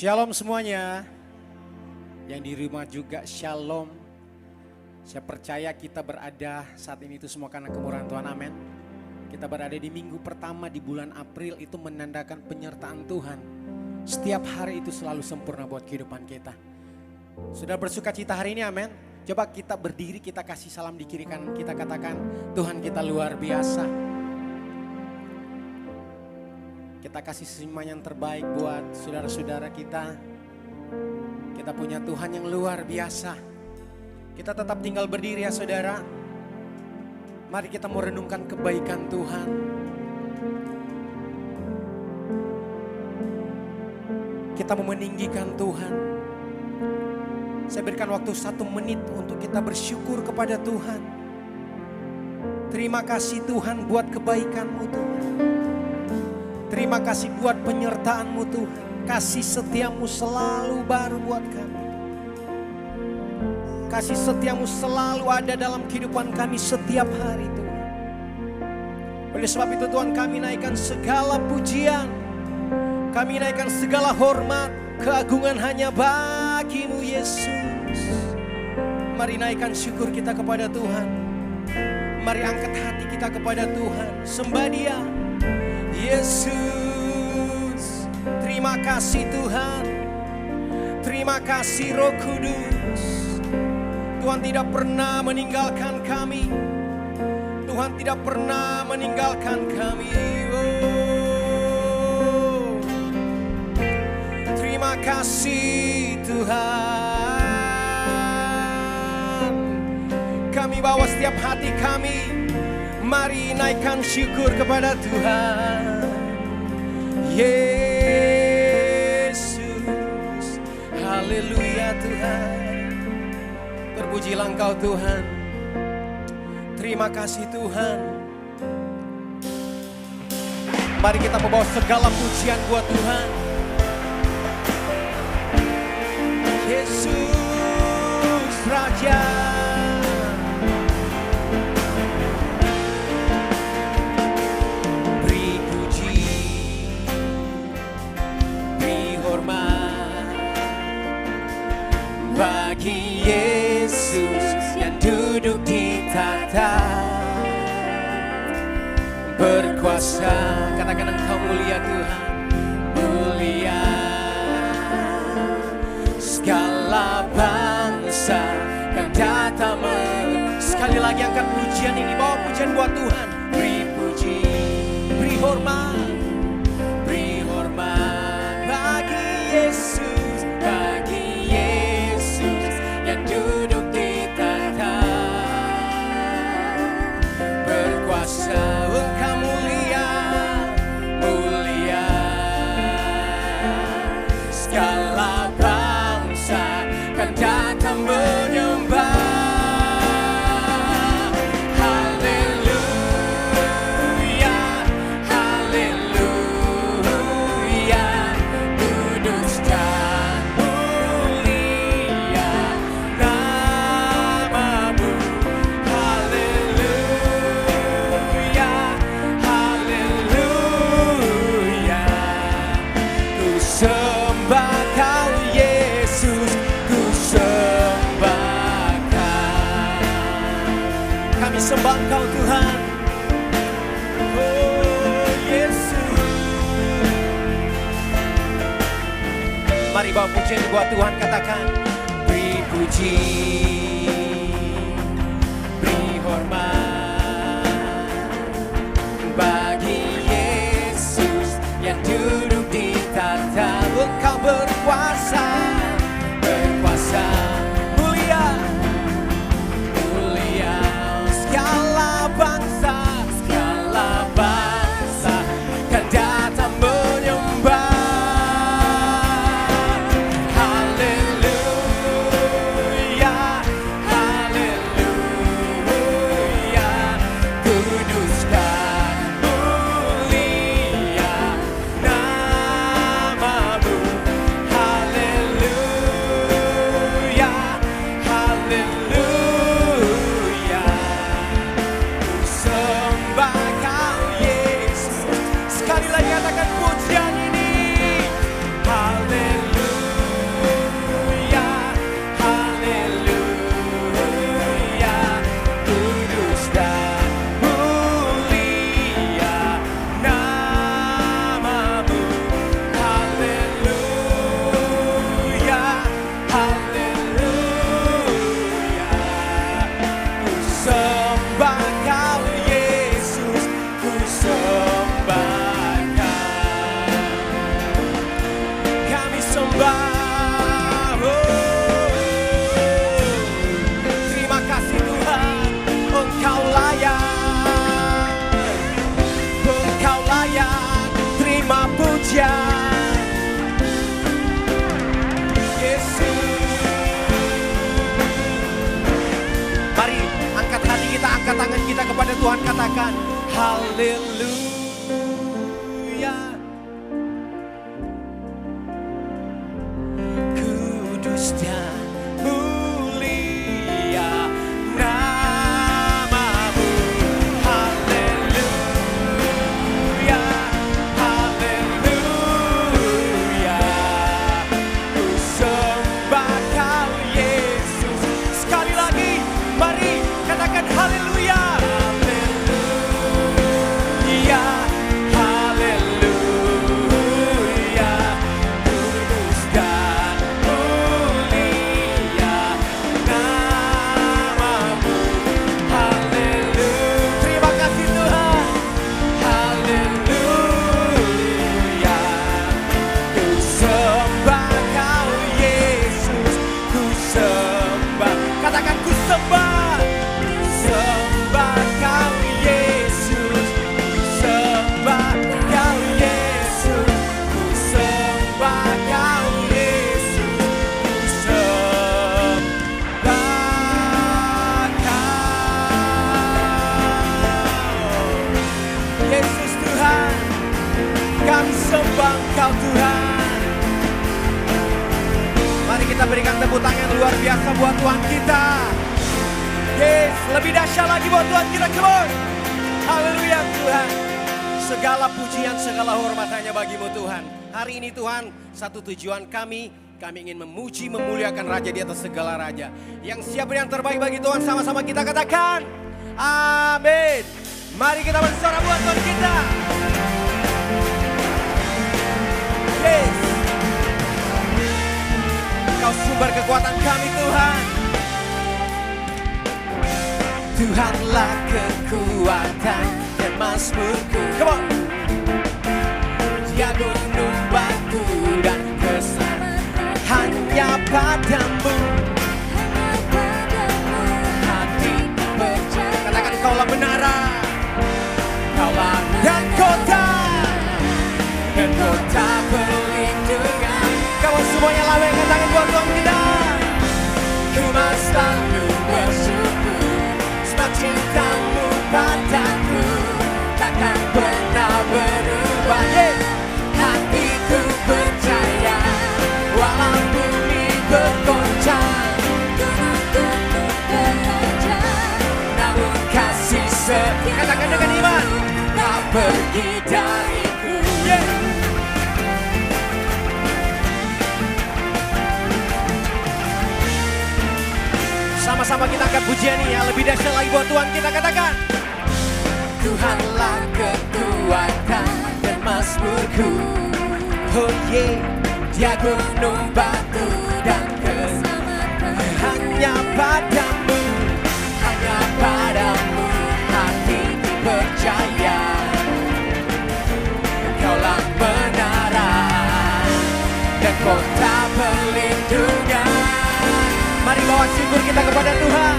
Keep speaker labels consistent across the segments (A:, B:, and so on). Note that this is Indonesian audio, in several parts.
A: Shalom semuanya. Yang di rumah juga shalom. Saya percaya kita berada saat ini itu semua karena kemurahan Tuhan, amin. Kita berada di minggu pertama di bulan April, itu menandakan penyertaan Tuhan. Setiap hari itu selalu sempurna buat kehidupan kita. Sudah bersuka cita hari ini, amin. Coba kita berdiri, kita kasih salam di kiri kanan, kita katakan Tuhan kita luar biasa. Kita kasih semuanya yang terbaik buat saudara-saudara kita. Kita punya Tuhan yang luar biasa. Kita tetap tinggal berdiri ya saudara. Mari kita mau renungkan kebaikan Tuhan. Kita mau meninggikan Tuhan. Saya berikan waktu 1 menit untuk kita bersyukur kepada Tuhan. Terima kasih Tuhan buat kebaikan-Mu Tuhan. Terima kasih buat penyertaan-Mu Tuhan. Kasih setia-Mu selalu baru buat kami. Kasih setia-Mu selalu ada dalam kehidupan kami setiap hari Tuhan. Oleh sebab itu Tuhan, kami naikkan segala pujian. Kami naikkan segala hormat. Keagungan hanya bagi-Mu Yesus. Mari naikkan syukur kita kepada Tuhan. Mari angkat hati kita kepada Tuhan. Sembah Dia. Yesus, terima kasih Tuhan. Terima kasih Roh Kudus. Tuhan tidak pernah meninggalkan kami. Tuhan tidak pernah meninggalkan kami. Oh, terima kasih Tuhan. Kami bawa setiap hati kami. Mari naikkan syukur kepada Tuhan. Yesus, haleluya Tuhan. Terpujilah Engkau Tuhan. Terima kasih Tuhan. Mari kita membawa segala pujian buat Tuhan. Yesus Raja. Bagi Yesus yang duduk di tahta berkuasa. Katakan Engkau mulia Tuhan, mulia. Segala bangsa kan datang. Sekali lagi angkat pujian ini, bawa pujian buat Tuhan. Beri puji, beri hormat, beri hormat bagi Yesus. Engkau mulia, mulia. Segala bangsa kan datang menyembah. Haleluya, haleluya. Kudus dan mulia nama-Mu. Sembah Kau Yesus, ku sembah Kau. Kami sembah Kau Tuhan. Oh Yesus. Mari bawa pujian buat Tuhan, katakan beri puji, beri hormat bagi Yesus yang duduk di tahta. Engkau berkuasa, berkuasa, mulia, mulia. Segala bangsa kan datang menyembah. Haleluya, pujian. Yesus. Mari angkat hati kita, angkat tangan kita kepada Tuhan, katakan haleluya. Kudus dan mulia namamu. Haleluya, haleluya. Ku sembah Kau Yesus. Sekali lagi, mari katakan haleluya. Berikan tepuk tangan luar biasa buat Tuhan kita. Yes, lebih dahsyat lagi buat Tuhan kita. Come on. Haleluya Tuhan. Segala pujian, segala hormat hanya bagimu Tuhan. Hari ini Tuhan, satu tujuan kami ingin memuji, memuliakan Raja di atas segala Raja. Yang siap yang terbaik bagi Tuhan, sama-sama kita katakan amin. Mari kita bersorak buat Tuhan kita. Yes. Kau sumber kekuatan kami Tuhan. Tuhanlah kekuatan dan mazmurku. Come on. Dia gunung batu dan keselamatan hanya padamu. Hatiku percaya. Katakan kaulah menara, kaulah dan kota perlindungan. Kamu semuanya lambaikan tangan buat Tuhan kita. Ku masih selalu bersyukur sebab cintamu padaku takkan pernah berubah. Hatiku percaya walau bumi bergoncang, gunung-gunung bergoncang, namun kasih setia. Katakan dengan iman, tak pergi dariku. Sama-sama kita angkat pujian ini yang lebih dahsyat lagi buat Tuhan kita, katakan Tuhanlah kekuatan dan mazmurku. Oh yeah, Dia gunung batu dan keselamatan hanya padamu, hanya padamu hatiku percaya. Kaulah menara dan kota perlindungan. Mari bawa syukur kita kepada Tuhan.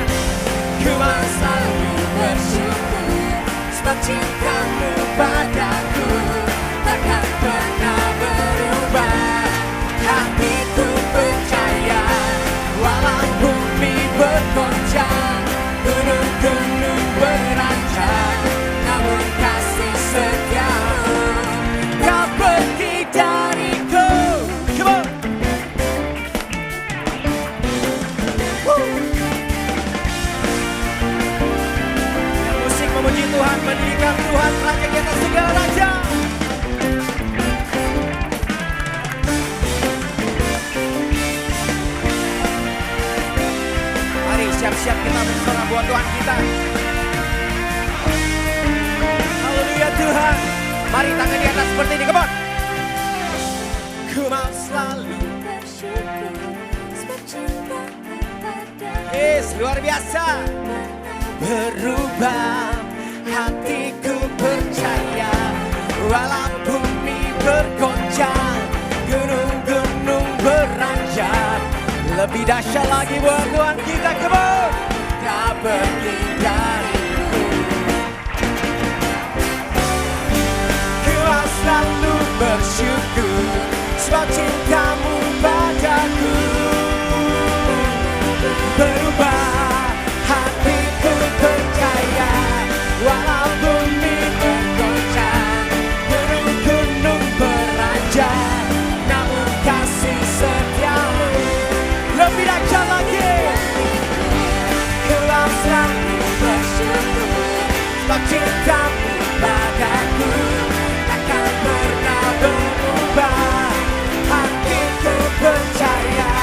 A: Ku mau selalu bersyukur sebab cintamu padaku takkan pernah berubah. Hatiku percaya walau bumi bergoncang, gunung-gunung beranjak, namun kasih setiamu tak pergi dariku. Come on. Musik memuji Tuhan, meninggikan Tuhan, Raja di atas segala raja. Mari siap-siap kita bersorak buat Tuhan kita. Haleluya Tuhan. Mari tangan di atas seperti ini, come on. Ku mau selalu bersyukur sebab cintamu padaku. Yes, luar biasa. Berubah hatiku percaya walau bumi bergoncang, gunung-gunung beranjak, lebih dahsyat lagi buat Tuhan kita, come on. Tak pergi dariku. Ku selalu bersyukur hujan, namun kasih setiamu lebih dahsyat lagi. Kau selalu bersyukur, sebab cintamu padaku takkan pernah berubah. Hatiku percaya,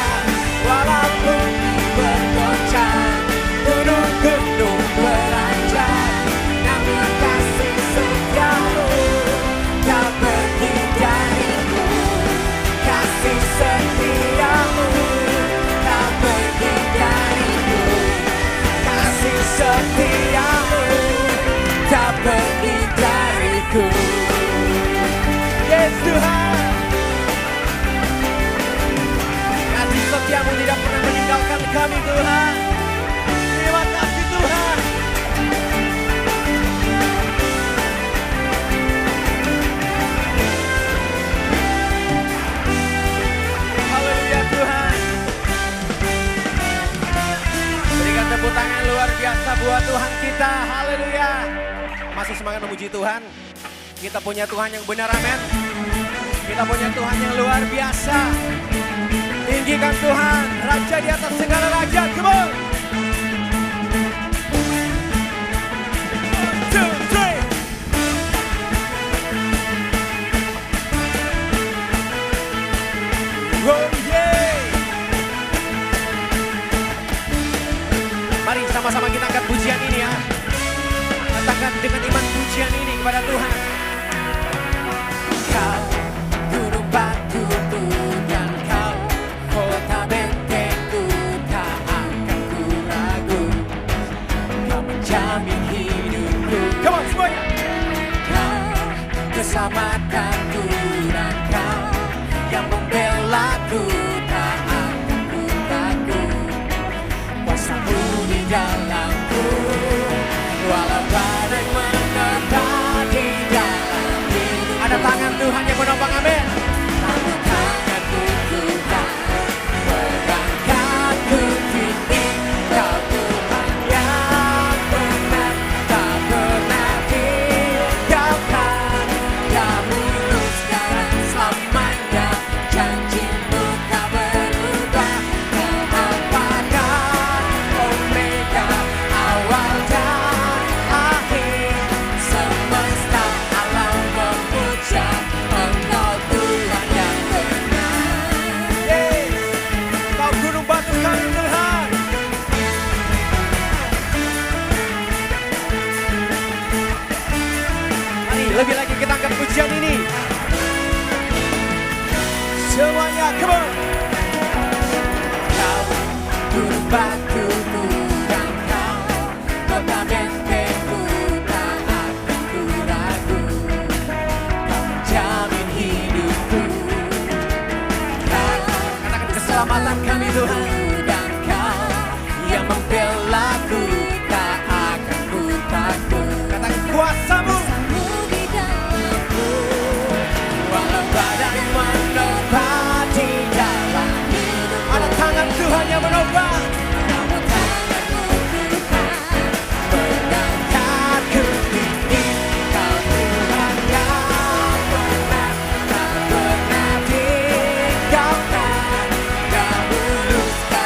A: walaupun bergoncang, gunung-gunung beranjak, namun kasih setiamu tak pergi dariku. Kasih setiamu tak pergi dariku. Kasih setiamu tak pergi dariku. Yes Tuhan, kasih setiamu tidak pernah meninggalkan kami Tuhan. Terima kasih Tuhan. Haleluya Tuhan. Berikan tepuk tangan luar biasa buat Tuhan kita. Haleluya. Masih semangat memuji Tuhan. Kita punya Tuhan yang benar, amin. Kita punya Tuhan yang luar biasa. Tinggikan Tuhan, Raja di atas segala raja. Come on. 1, 2, 3. Oh yeah. Mari sama-sama kita angkat pujian ini ya. Katakan dengan iman pujian ini kepada Tuhan. Kau gunung batuku dan kau kota bentengku, tak akan ku ragu. Kau menjamin hidupku. Come on semuanya. Kau keselamatanku dan kau yang membelaku, tak akan ku takut. Kuasamu di dalamku, walau badai menerpa di dalam hidup. Ada tangan Tuhan yang menopang, amin. Tanganku Tuhan mengangkatku tinggi. Kau Tuhan yang benar, tak pernah tinggalkan. Dahulu sekarang selamanya, janjimu tak berubah. Kau Alfa dan Omega, awal dan akhir. Semesta alam memuja Engkau Tuhan yang benar. Yes, Kau gunung batu kami Tuhan. Mari lebih lagi kita angkat pujian ini. Semuanya, come on. Kau gunung batuku dan kau kota bentengku, tak akan ku ragu. Kau menjamin hidupku. Kau katakan keselamatan kami Tuhan, dan kau yang membelaku, tak akan ku takut. Katakan kuasamu di dalamku, walau badai menerpa di dalam hidup. Ada tangan Tuhan yang menopang. Namun tanganmu Tuhan mengangkatku tinggi. Kau Tuhan yang benar, tak pernah tinggalkan. Dahulu sekarang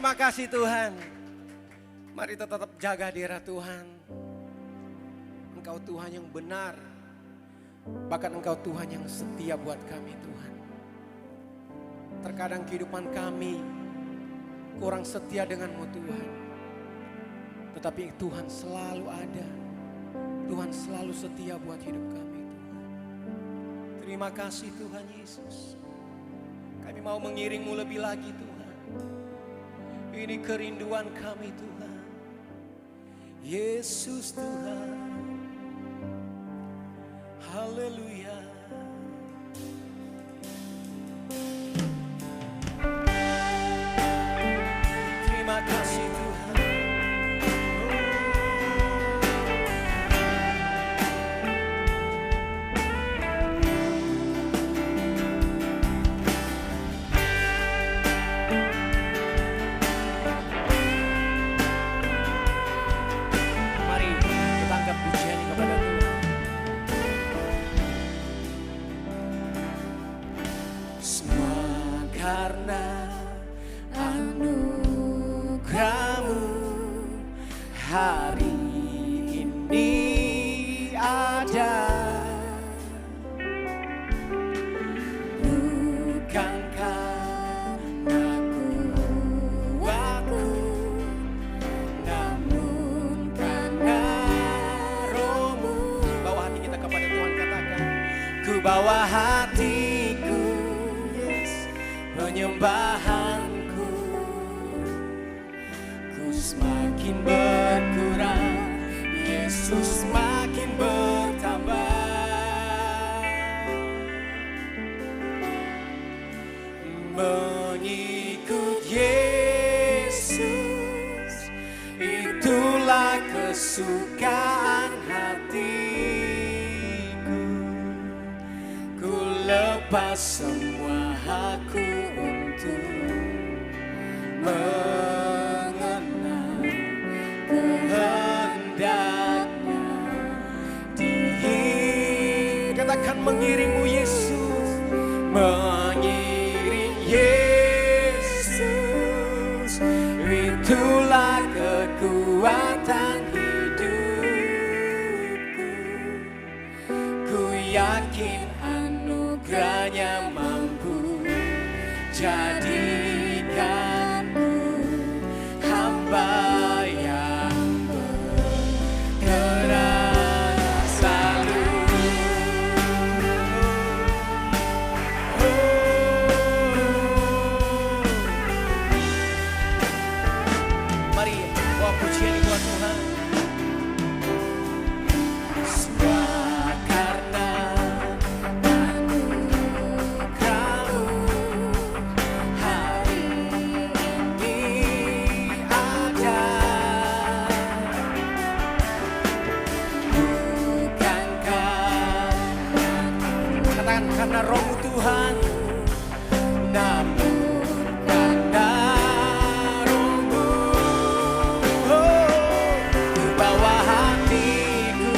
A: Terima kasih Tuhan. Mari kita tetap jaga hadirat Tuhan. Engkau Tuhan yang benar. Bahkan Engkau Tuhan yang setia buat kami Tuhan. Terkadang kehidupan kami kurang setia denganmu Tuhan. Tetapi Tuhan selalu ada. Tuhan selalu setia buat hidup kami Tuhan. Terima kasih Tuhan Yesus. Kami mau mengiringmu lebih lagi Tuhan. Ini kerinduan kami Tuhan. Yesus Tuhan. Haleluya. Terima kasih Tuhan. Mari kita angkat pujian kepada Tuhan. Semua karena anugerahmu hari ini ada. Bukan karena kuatku, namun karena Roh-Mu. Bawa hati kita kepada Tuhan, katakan, ku bawa hatiku, penyembahanku, ku semakin berkurang, Yesus semakin bertambah. Mengikut Yesus, itulah kesukaan hatiku. Ku lepas semua hakku untuk mengenal kehendaknya. Katakan mengiringmu Yesus, mengiring Yesus, itulah kekuatan hidupku. Ku yakin anugerahnya mampu jadikanku hamba yang berkenan selalu. Mari bawa pujian buat Tuhan. Semua karena hari ini ada. Bukan karena Roh-Mu Tuhan, namun karena Roh-Mu. Ku bawa hatiku,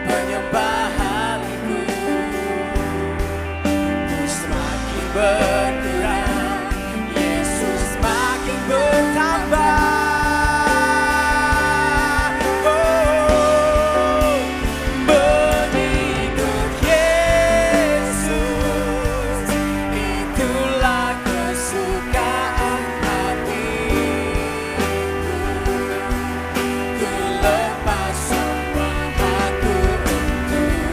A: penyembahanku, ku semakin berkurang, Yesus semakin bertambah. Mengikut Yesus, itulah kesukaan hatiku. Ku lepas semua hakku untuk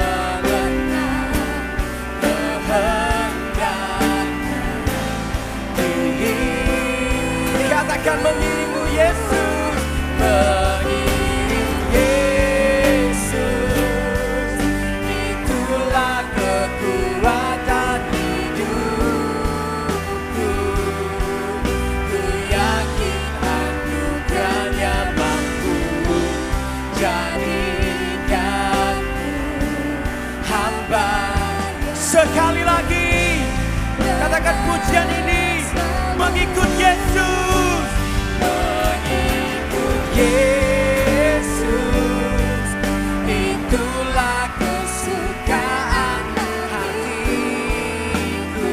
A: mengenal kehendaknya. Katakan mengiringmu Yesus, mengiring Yesus, itulah kekuatan hidupku. Ku yakin anugerahnya mampu jadikanku hamba. Sekali lagi katakan pujian ini, mengikut Yesus, mengikut Yesus, itulah kesukaan hatiku.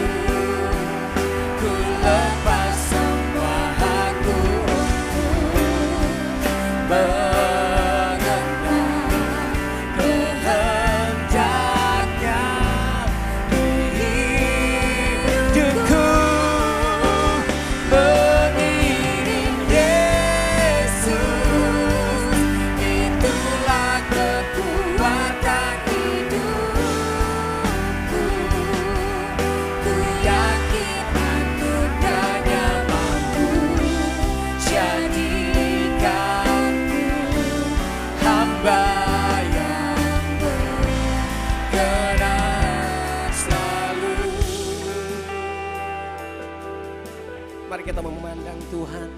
A: Mari kita memandang Tuhan.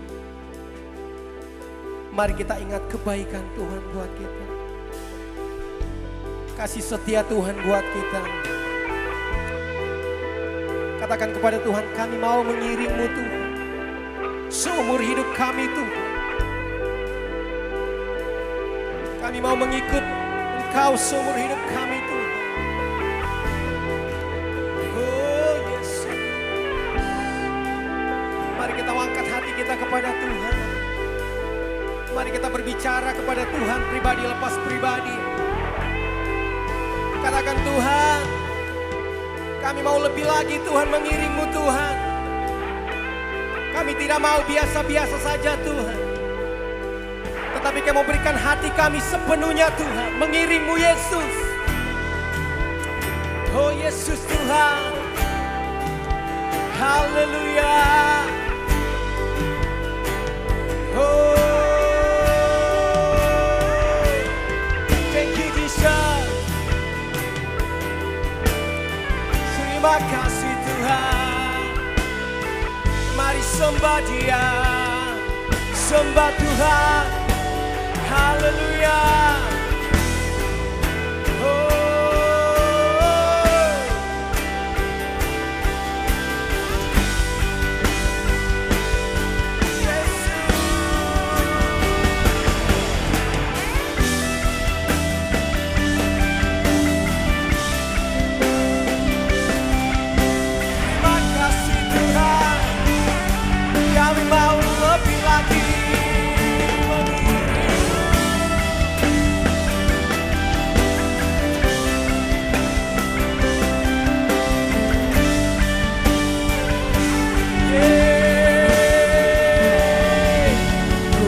A: Mari kita ingat kebaikan Tuhan buat kita. Kasih setia Tuhan buat kita. Katakan kepada Tuhan, kami mau mengiringmu Tuhan. Seumur hidup kami Tuhan. Kami mau mengikut Engkau seumur hidup kami Tuhan. Oh Yesus. Mari kita angkat hati kita kepada Tuhan. Mari kita berbicara kepada Tuhan pribadi lepas pribadi. Katakan Tuhan, kami mau lebih lagi Tuhan mengiringmu Tuhan. Kami tidak mau biasa-biasa saja Tuhan. Tetapi kami mau berikan hati kami sepenuhnya Tuhan. Mengiringmu Yesus. Oh Yesus Tuhan. Haleluya. Oh. Terima kasih Tuhan. Mari sembah Dia, sembah Tuhan. Haleluya.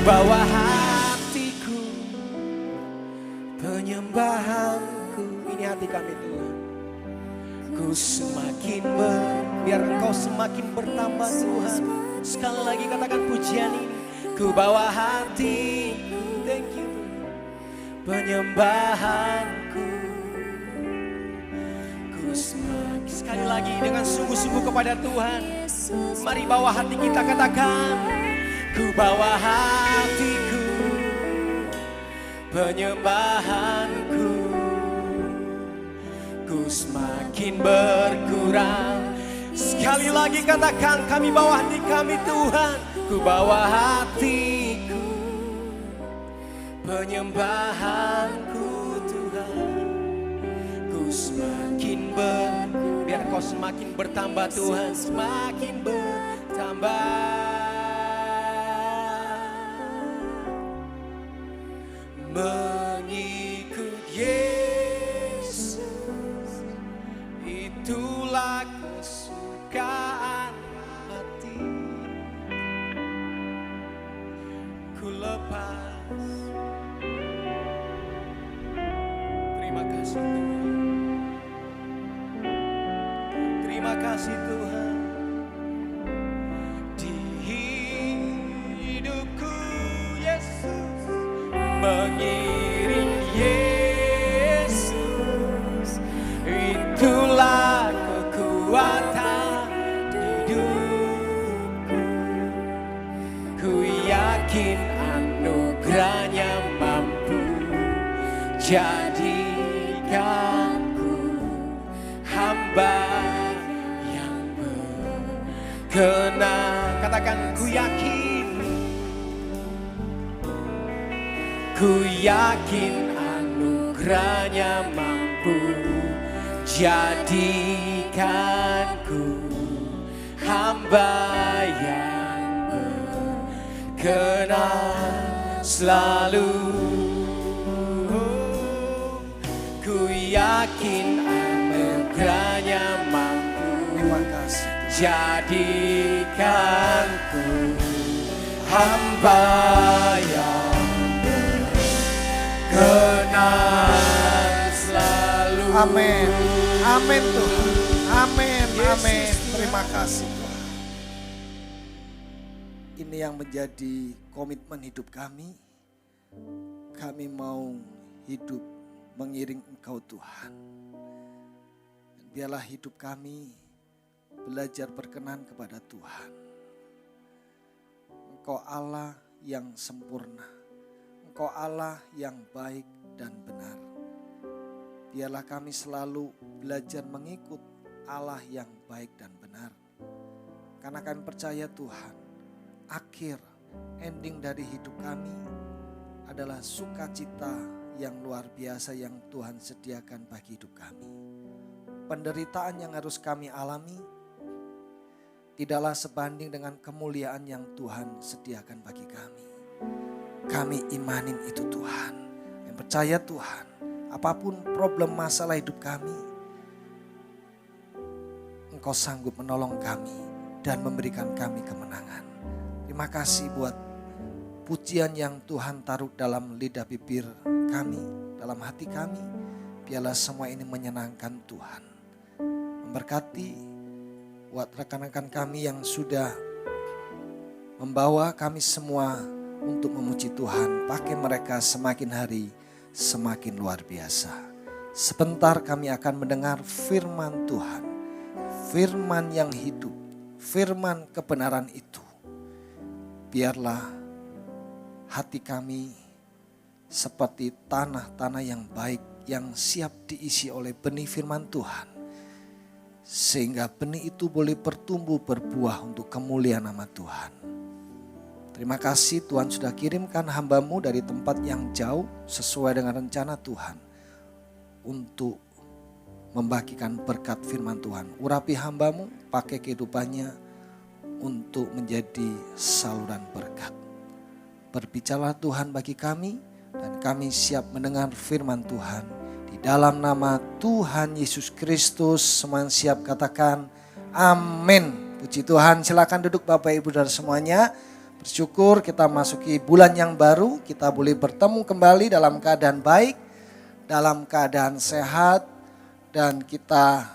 A: Bawa hatiku, penyembahanku. Ini hati kami Tuhan. Ku semakin biar Engkau semakin bertambah Tuhan. Sekali lagi katakan pujian ini. Ku bawa hatiku, thank you Tuhan. Penyembahanku. Ku semakin, sekali lagi dengan sungguh-sungguh kepada Tuhan. Mari bawa hati kita, katakan. Ku bawa hatiku, penyembahanku. Ku semakin berkurang. Sekali lagi katakan, kami bawa hati kami Tuhan. Ku bawa hatiku, penyembahanku Tuhan. Ku semakin biar Kau semakin bertambah Tuhan. Semakin bertambah. Mengikut Yesus, itulah kesukaan hati. Ku lepas. Terima kasih Tuhan. Terima kasih Tuhan. Di hidupku Yesus, mengiring Yesus, itulah kekuatan hidupku. Ku yakin anugerahnya mampu jadikanku hamba yang berkenan. Katakan, ku yakin. Ku yakin anugerahnya mampu jadikanku hamba yang berkenan selalu. Ku yakin anugerahnya mampu jadikanku hamba yang kenal selalu.
B: Amin. Amin Tuhan. Amin. Amin. Terima kasih Tuhan. Ini yang menjadi komitmen hidup kami. Kami mau hidup mengiring Engkau Tuhan. Dan biarlah hidup kami belajar berkenan kepada Tuhan. Engkau Allah yang sempurna. Engkau Allah yang baik dan benar. Biarlah kami selalu belajar mengikut Allah yang baik dan benar. Karena kami percaya Tuhan, akhir ending dari hidup kami adalah sukacita yang luar biasa yang Tuhan sediakan bagi hidup kami. Penderitaan yang harus kami alami tidaklah sebanding dengan kemuliaan yang Tuhan sediakan bagi kami. Kami imanin itu Tuhan. Yang percaya Tuhan, apapun problem masalah hidup kami, Engkau sanggup menolong kami dan memberikan kami kemenangan. Terima kasih buat pujian yang Tuhan taruh dalam lidah bibir kami, dalam hati kami. Biarlah semua ini menyenangkan Tuhan. Memberkati buat rekan-rekan kami yang sudah membawa kami semua untuk memuji Tuhan. Pakai mereka semakin hari semakin luar biasa. Sebentar kami akan mendengar firman Tuhan. Firman yang hidup, firman kebenaran itu. Biarlah hati kami seperti tanah-tanah yang baik yang siap diisi oleh benih firman Tuhan. Sehingga benih itu boleh bertumbuh berbuah untuk kemuliaan nama Tuhan. Terima kasih Tuhan sudah kirimkan hamba-Mu dari tempat yang jauh sesuai dengan rencana Tuhan. Untuk membagikan berkat firman Tuhan. Urapi hamba-Mu, pakai kehidupannya untuk menjadi saluran berkat. Berbicaralah Tuhan bagi kami dan kami siap mendengar firman Tuhan. Di dalam nama Tuhan Yesus Kristus, semua siap katakan amin. Puji Tuhan, silakan duduk Bapak Ibu dan semuanya. Bersyukur kita masuki bulan yang baru, kita boleh bertemu kembali dalam keadaan baik, dalam keadaan sehat, dan kita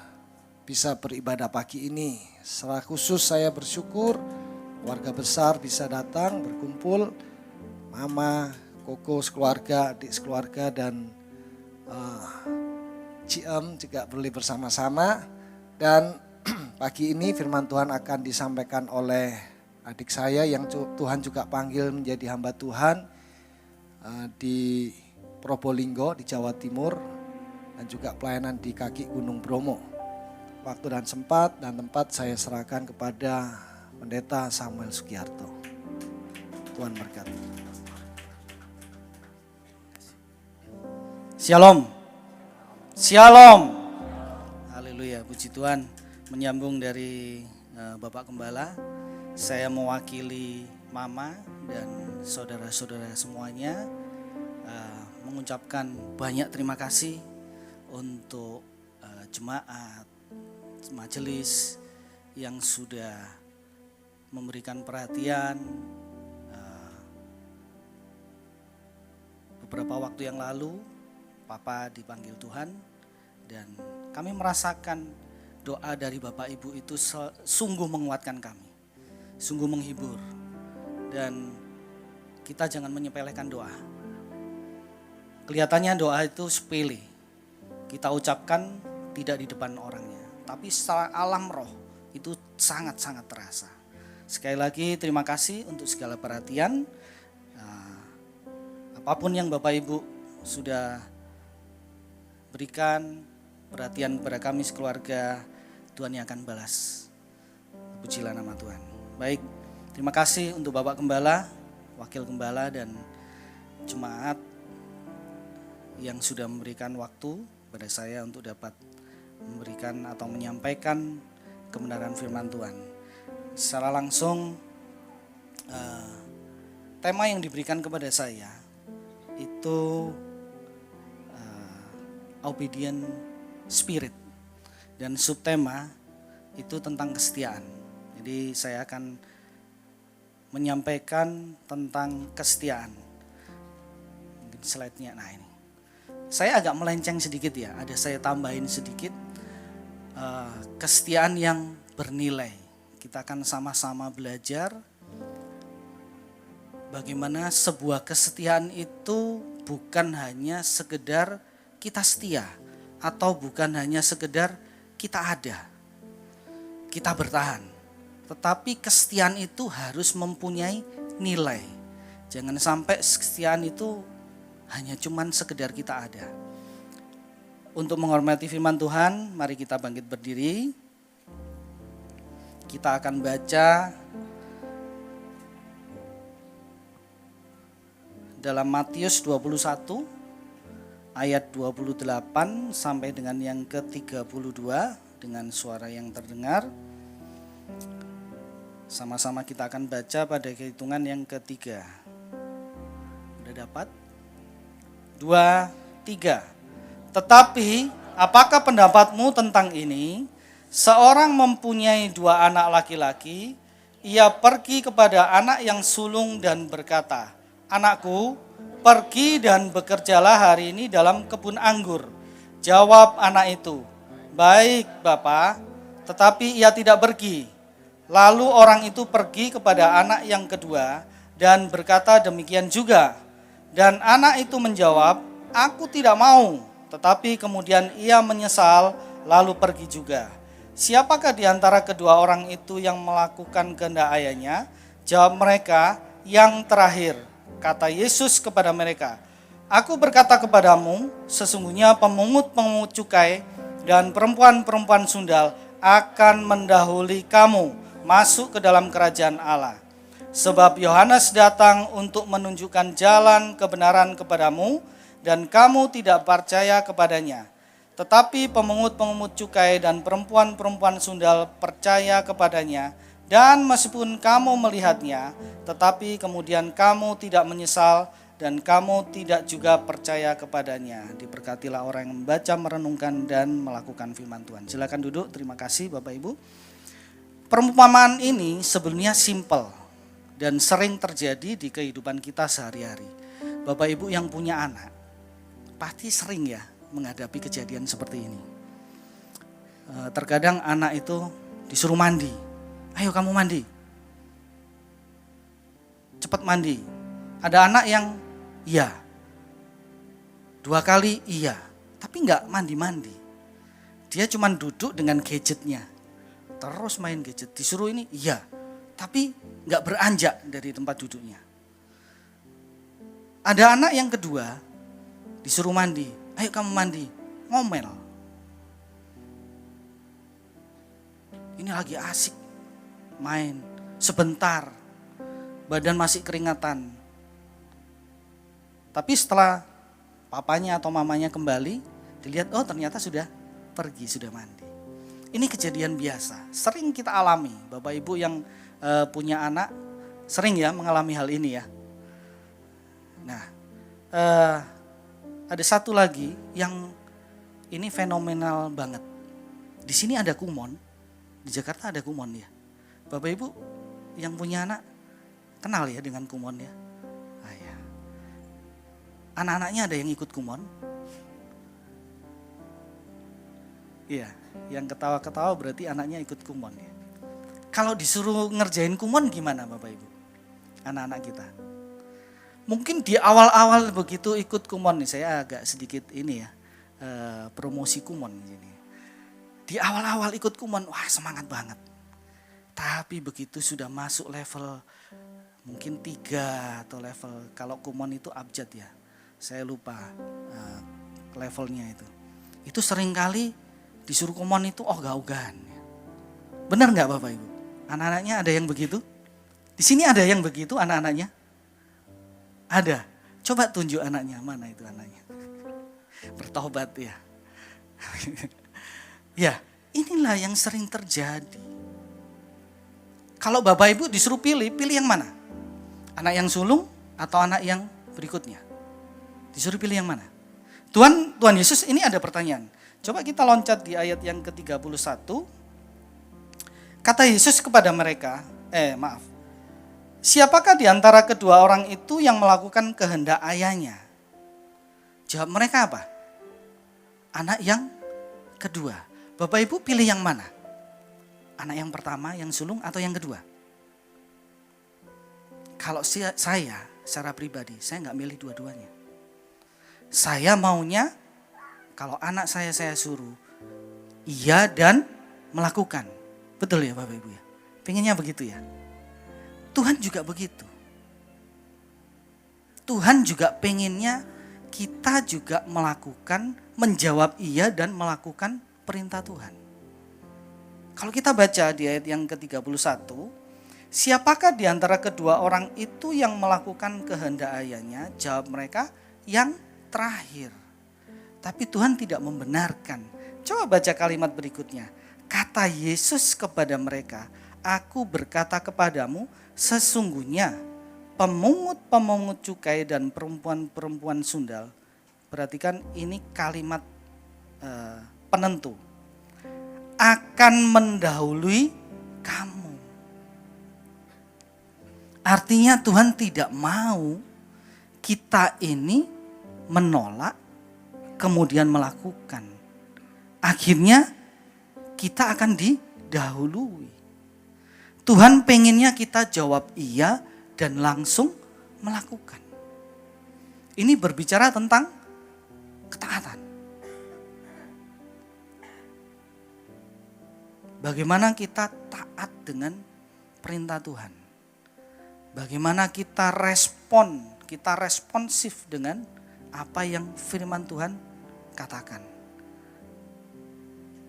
B: bisa beribadah pagi ini. Secara khusus saya bersyukur keluarga besar bisa datang berkumpul, Mama, Koko sekeluarga, adik sekeluarga, dan Ciem juga boleh bersama-sama. Dan pagi ini firman Tuhan akan disampaikan oleh adik saya yang Tuhan juga panggil menjadi hamba Tuhan di Probolinggo di Jawa Timur, dan juga pelayanan di kaki Gunung Bromo. Waktu dan tempat saya serahkan kepada Pendeta Samuel Sugiarto. Tuhan berkati.
C: Shalom. Shalom. Haleluya, puji Tuhan. Menyambung dari Bapak Gembala, saya mewakili Mama dan saudara-saudara semuanya mengucapkan banyak terima kasih untuk jemaat, majelis yang sudah memberikan perhatian. Beberapa waktu yang lalu Papa dipanggil Tuhan dan kami merasakan doa dari Bapak Ibu itu sungguh menguatkan kami, sungguh menghibur, dan kita jangan menyepelekan doa. Kelihatannya doa itu sepele, kita ucapkan tidak di depan orangnya, tapi secara alam roh itu sangat-sangat terasa. Sekali lagi terima kasih untuk segala perhatian. Apapun yang Bapak Ibu sudah berikan perhatian kepada kami sekeluarga, Tuhan yang akan balas. Pujilah nama Tuhan. Baik, terima kasih untuk Bapak Gembala, Wakil Gembala, dan jemaat yang sudah memberikan waktu pada saya untuk dapat memberikan atau menyampaikan kebenaran firman Tuhan. Secara langsung, tema yang diberikan kepada saya itu obedient spirit, dan subtema itu tentang kesetiaan. Jadi saya akan menyampaikan tentang kesetiaan. Mungkin slide-nya, nah ini. Saya agak melenceng sedikit ya, ada saya tambahin sedikit kesetiaan yang bernilai. Kita akan sama-sama belajar bagaimana sebuah kesetiaan itu bukan hanya sekedar kita setia, atau bukan hanya sekedar kita ada, kita bertahan. Tetapi kesetiaan itu harus mempunyai nilai. Jangan sampai kesetiaan itu hanya cuman sekedar kita ada. Untuk menghormati firman Tuhan, mari kita bangkit berdiri. Kita akan baca dalam Matius 21 ayat 28 sampai dengan yang ke-32 dengan suara yang terdengar. Sama-sama kita akan baca pada kehitungan yang ketiga. Udah dapat? 2, 3. Tetapi apakah pendapatmu tentang ini? Seorang mempunyai 2 anak laki-laki, ia pergi kepada anak yang sulung dan berkata, "Anakku, pergi dan bekerjalah hari ini dalam kebun anggur." Jawab anak itu, "Baik, Bapa," tetapi ia tidak pergi. Lalu orang itu pergi kepada anak yang kedua dan berkata demikian juga. Dan anak itu menjawab, "Aku tidak mau." Tetapi kemudian ia menyesal lalu pergi juga. Siapakah di antara kedua orang itu yang melakukan kehendak ayahnya? Jawab mereka, "Yang terakhir." Kata Yesus kepada mereka, "Aku berkata kepadamu, sesungguhnya pemungut-pemungut cukai dan perempuan-perempuan sundal akan mendahului kamu masuk ke dalam kerajaan Allah. Sebab Yohanes datang untuk menunjukkan jalan kebenaran kepadamu, dan kamu tidak percaya kepadanya. Tetapi pemungut-pemungut cukai dan perempuan-perempuan sundal percaya kepadanya, dan meskipun kamu melihatnya, tetapi kemudian kamu tidak menyesal dan kamu tidak juga percaya kepadanya." Diberkatilah orang yang membaca, merenungkan, dan melakukan firman Tuhan. Silakan duduk, terima kasih Bapak Ibu. Perumpamaan ini sebenarnya simpel dan sering terjadi di kehidupan kita sehari-hari. Bapak Ibu yang punya anak, pasti sering ya menghadapi kejadian seperti ini. Terkadang anak itu disuruh mandi. "Ayo kamu mandi. Cepat mandi." Ada anak yang iya. 2 kali iya, tapi enggak mandi-mandi. Dia cuma duduk dengan gadgetnya. Terus main gadget. Disuruh ini iya, tapi enggak beranjak dari tempat duduknya. Ada anak yang kedua disuruh mandi. "Ayo kamu mandi." Ngomel. Ini lagi asik main sebentar, badan masih keringatan. Tapi setelah papanya atau mamanya kembali, dilihat, oh ternyata sudah pergi, sudah mandi. Ini kejadian biasa, sering kita alami. Bapak Ibu yang punya anak sering ya mengalami hal ini ya. Nah, ada satu lagi yang ini fenomenal banget. Di sini ada Kumon, di Jakarta ada Kumon ya. Bapak Ibu yang punya anak kenal ya dengan Kumon ya. Ah, ya. Anak-anaknya ada yang ikut Kumon? Iya, yang ketawa-ketawa berarti anaknya ikut Kumon ya. Kalau disuruh ngerjain Kumon gimana Bapak Ibu? Anak-anak kita. Mungkin di awal-awal begitu ikut Kumon nih, saya agak sedikit ini ya, promosi Kumon ini. Di awal-awal ikut Kumon, wah semangat banget. Tapi begitu sudah masuk level mungkin 3 atau level, kalau Kumon itu abjad ya, saya lupa levelnya itu. Itu seringkali disuruh Kumon itu ogah-ogahan. Benar nggak Bapak Ibu? Anak-anaknya ada yang begitu? Di sini ada yang begitu anak-anaknya? Ada. Coba tunjuk anaknya, mana itu anaknya? Bertobat ya. Ya, inilah yang sering terjadi. Kalau Bapak Ibu disuruh pilih yang mana? Anak yang sulung atau anak yang berikutnya? Disuruh pilih yang mana? Tuhan Yesus ini ada pertanyaan. Coba kita loncat di ayat yang ke-31. Kata Yesus kepada mereka, siapakah di antara kedua orang itu yang melakukan kehendak ayahnya? Jawab mereka apa? Anak yang kedua. Bapak Ibu pilih yang mana? Anak yang pertama, yang sulung atau yang kedua? Kalau saya secara pribadi, saya nggak milih dua-duanya. Saya maunya kalau anak saya suruh iya dan melakukan. Betul ya Bapak Ibu ya? Pengennya begitu ya? Tuhan juga begitu. Tuhan juga pengennya kita juga menjawab iya dan melakukan perintah Tuhan. Kalau kita baca di ayat yang ke-31, siapakah di antara kedua orang itu yang melakukan kehendak ayahnya? Jawab mereka, yang terakhir. Tapi Tuhan tidak membenarkan. Coba baca kalimat berikutnya. Kata Yesus kepada mereka, aku berkata kepadamu, sesungguhnya pemungut-pemungut cukai dan perempuan-perempuan sundal. Perhatikan ini kalimat penentu. Akan mendahului kamu. Artinya Tuhan tidak mau kita ini menolak kemudian melakukan. Akhirnya kita akan didahului. Tuhan pengennya kita jawab iya dan langsung melakukan. Ini berbicara tentang ketaatan. Bagaimana kita taat dengan perintah Tuhan. Bagaimana kita responsif dengan apa yang firman Tuhan katakan.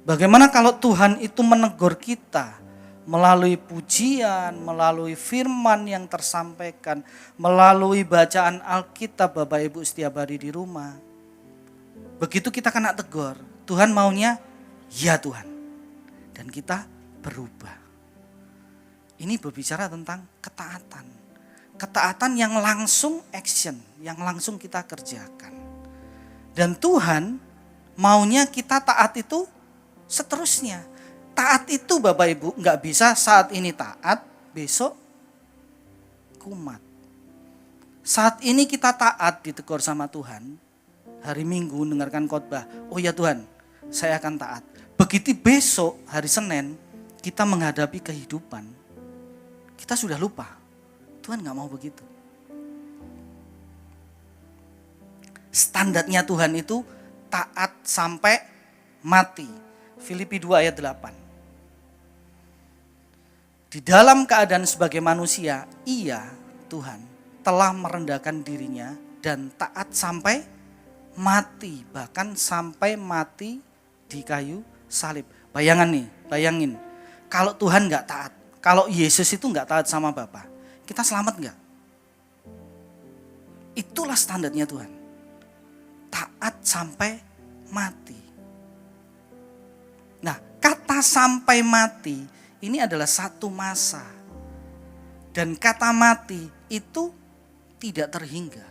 C: Bagaimana kalau Tuhan itu menegur kita melalui pujian, melalui firman yang tersampaikan, melalui bacaan Alkitab Bapak Ibu setiap hari di rumah. Begitu kita kena tegur, Tuhan maunya, ya Tuhan. Dan kita berubah. Ini berbicara tentang ketaatan. Ketaatan yang langsung action, yang langsung kita kerjakan. Dan Tuhan maunya kita taat itu seterusnya. Taat itu Bapak Ibu nggak bisa saat ini taat, besok kumat. Saat ini kita taat ditegur sama Tuhan, hari Minggu dengarkan khotbah, oh ya Tuhan saya akan taat. Begitu besok hari Senin kita menghadapi kehidupan, kita sudah lupa. Tuhan gak mau begitu. Standarnya Tuhan itu taat sampai mati. Filipi 2 ayat 8. Di dalam keadaan sebagai manusia, ia Tuhan telah merendahkan dirinya dan taat sampai mati. Bahkan sampai mati di kayu salib. Bayangin. Kalau Tuhan gak taat, kalau Yesus itu gak taat sama Bapa, kita selamat gak? Itulah standarnya Tuhan. Taat sampai mati. Nah, kata sampai mati ini adalah satu masa. Dan kata mati itu tidak terhingga.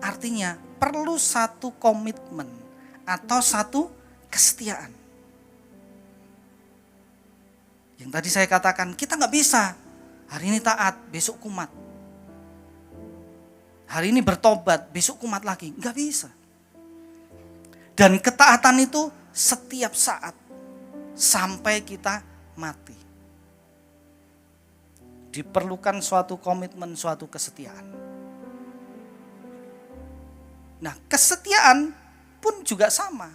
C: Artinya perlu satu komitmen atau satu kesetiaan. Yang tadi saya katakan, kita gak bisa hari ini taat, besok kumat. Hari ini bertobat, besok kumat lagi. Gak bisa. Dan ketaatan itu setiap saat sampai kita mati. Diperlukan suatu komitmen, suatu kesetiaan. Nah, kesetiaan pun juga sama.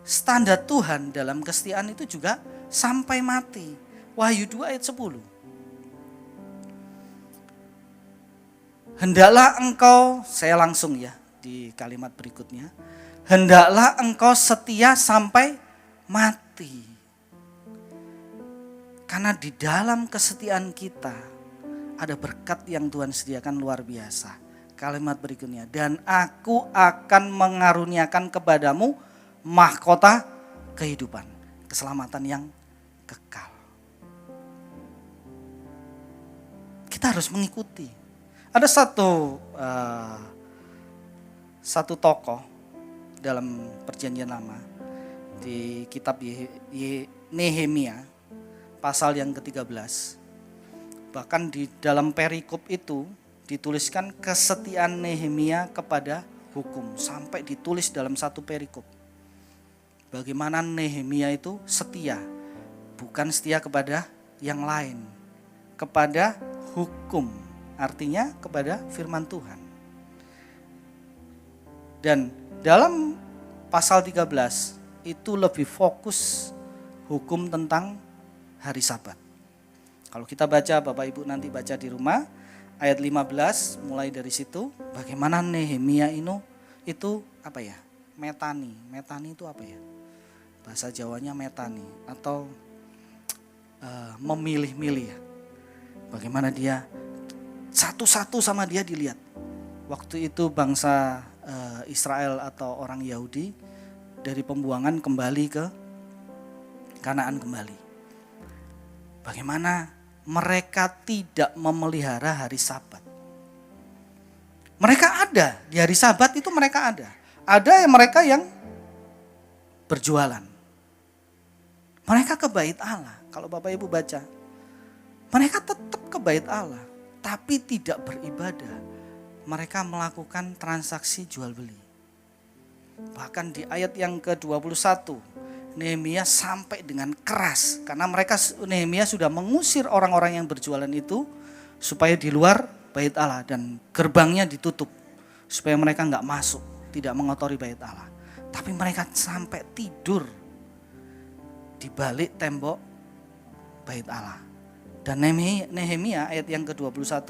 C: Standar Tuhan dalam kesetiaan itu juga sampai mati. Wahyu 2 ayat 10. Hendaklah engkau, saya langsung ya di kalimat berikutnya. Hendaklah engkau setia sampai mati. Karena di dalam kesetiaan kita ada berkat yang Tuhan sediakan luar biasa. Kalimat berikutnya, dan aku akan mengaruniakan kepadamu mahkota kehidupan, keselamatan yang kekal. Kita harus mengikuti. Ada satu tokoh dalam Perjanjian Lama di kitab Nehemia pasal yang ke-13. Bahkan di dalam perikop itu dituliskan kesetiaan Nehemia kepada hukum, sampai ditulis dalam satu perikop. Bagaimana Nehemia itu setia, bukan setia kepada yang lain, kepada hukum, artinya kepada firman Tuhan. Dan dalam pasal 13 itu lebih fokus hukum tentang hari Sabat. Kalau kita baca, Bapak Ibu nanti baca di rumah, ayat 15 mulai dari situ bagaimana Nehemia itu apa ya? Metani. Metani itu apa ya? Bahasa Jawanya metani atau memilih-milih ya. Bagaimana dia satu-satu sama dia dilihat. Waktu itu bangsa Israel atau orang Yahudi dari pembuangan kembali ke Kanaan kembali. Bagaimana mereka tidak memelihara hari Sabat. Mereka ada di hari Sabat itu mereka ada. Ada yang mereka yang berjualan. Mereka ke bait Allah. Kalau Bapak Ibu baca, mereka tetap ke bait Allah, tapi tidak beribadah. Mereka melakukan transaksi jual beli. Bahkan di ayat yang ke-21, Nehemia sampai dengan keras karena Nehemia sudah mengusir orang-orang yang berjualan itu supaya di luar bait Allah dan gerbangnya ditutup supaya mereka enggak masuk, tidak mengotori bait Allah. Tapi mereka sampai tidur di balik tembok bait Allah. Dan Nehemia ayat yang ke-21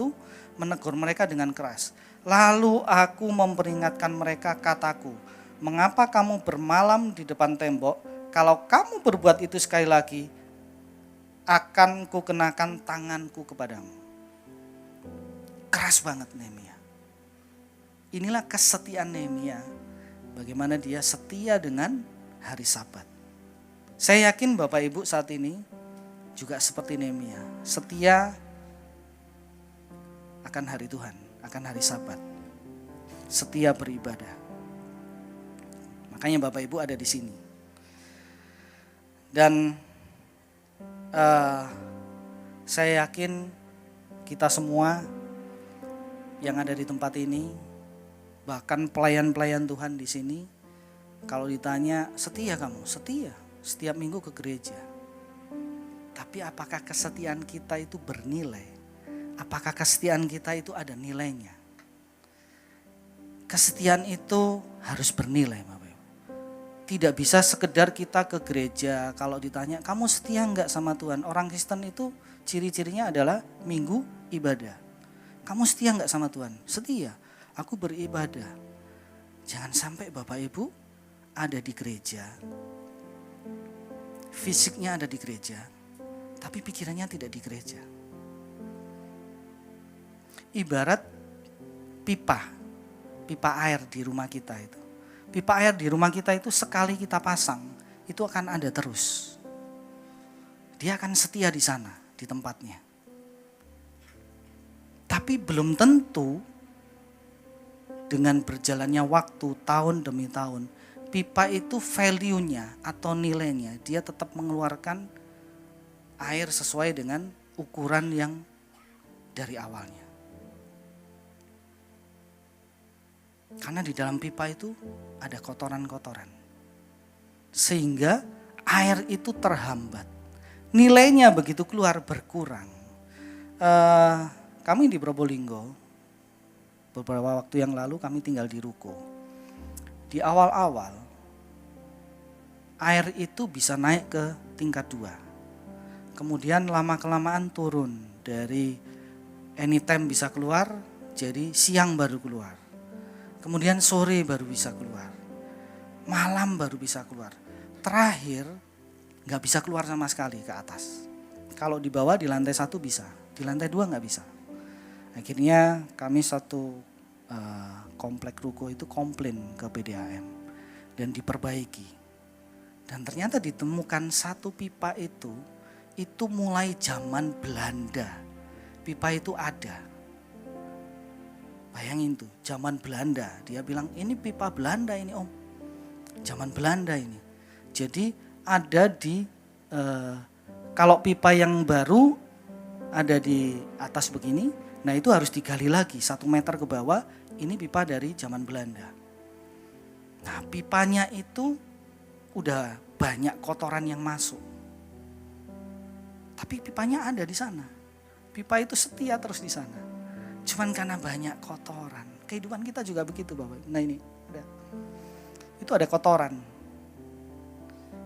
C: menegur mereka dengan keras. Lalu aku memperingatkan mereka kataku, mengapa kamu bermalam di depan tembok? Kalau kamu berbuat itu sekali lagi, akan kukenakan tanganku kepadamu. Keras banget Nehemia. Inilah kesetiaan Nehemia. Bagaimana dia setia dengan hari Sabat. Saya yakin Bapak Ibu saat ini juga seperti Nehemia, setia akan hari Tuhan, akan hari Sabat, setia beribadah. Makanya Bapak Ibu ada di sini. Dan saya yakin kita semua yang ada di tempat ini, bahkan pelayan-pelayan Tuhan di sini, kalau ditanya setia kamu, setia setiap minggu ke gereja. Tapi apakah kesetiaan kita itu bernilai? Apakah kesetiaan kita itu ada nilainya? Kesetiaan itu harus bernilai, Bapak Ibu. Tidak bisa sekedar kita ke gereja, kalau ditanya, kamu setia enggak sama Tuhan? Orang Kristen itu ciri-cirinya adalah minggu ibadah. Kamu setia enggak sama Tuhan? Setia, aku beribadah. Jangan sampai Bapak Ibu ada di gereja, fisiknya ada di gereja, tapi pikirannya tidak di gereja. Ibarat pipa air di rumah kita itu. Pipa air di rumah kita itu sekali kita pasang, itu akan ada terus. Dia akan setia di sana, di tempatnya. Tapi belum tentu dengan berjalannya waktu tahun demi tahun, pipa itu value-nya atau nilainya, dia tetap mengeluarkan air sesuai dengan ukuran yang dari awalnya. Karena di dalam pipa itu ada kotoran-kotoran. Sehingga air itu terhambat. Nilainya begitu keluar berkurang. Kami di Probolinggo, beberapa waktu yang lalu kami tinggal di Ruko. Di awal-awal, air itu bisa naik ke tingkat 2. Kemudian lama-kelamaan turun dari anytime bisa keluar, jadi siang baru keluar. Kemudian sore baru bisa keluar. Malam baru bisa keluar. Terakhir gak bisa keluar sama sekali ke atas. Kalau di bawah di lantai 1 bisa, di lantai 2 gak bisa. Akhirnya kami satu komplek Ruko itu komplain ke PDAM dan diperbaiki. Dan ternyata ditemukan satu pipa itu mulai zaman Belanda. Pipa itu ada. Bayangin tuh, zaman Belanda. Dia bilang, ini pipa Belanda ini om. Zaman Belanda ini. Jadi ada di, kalau pipa yang baru ada di atas begini, nah itu harus digali lagi 1 meter ke bawah. Ini pipa dari zaman Belanda. Nah pipanya itu udah banyak kotoran yang masuk. Tapi pipanya ada di sana. Pipa itu setia terus di sana. Cuman karena banyak kotoran. Kehidupan kita juga begitu Bapak. Nah ini ada. Itu ada kotoran.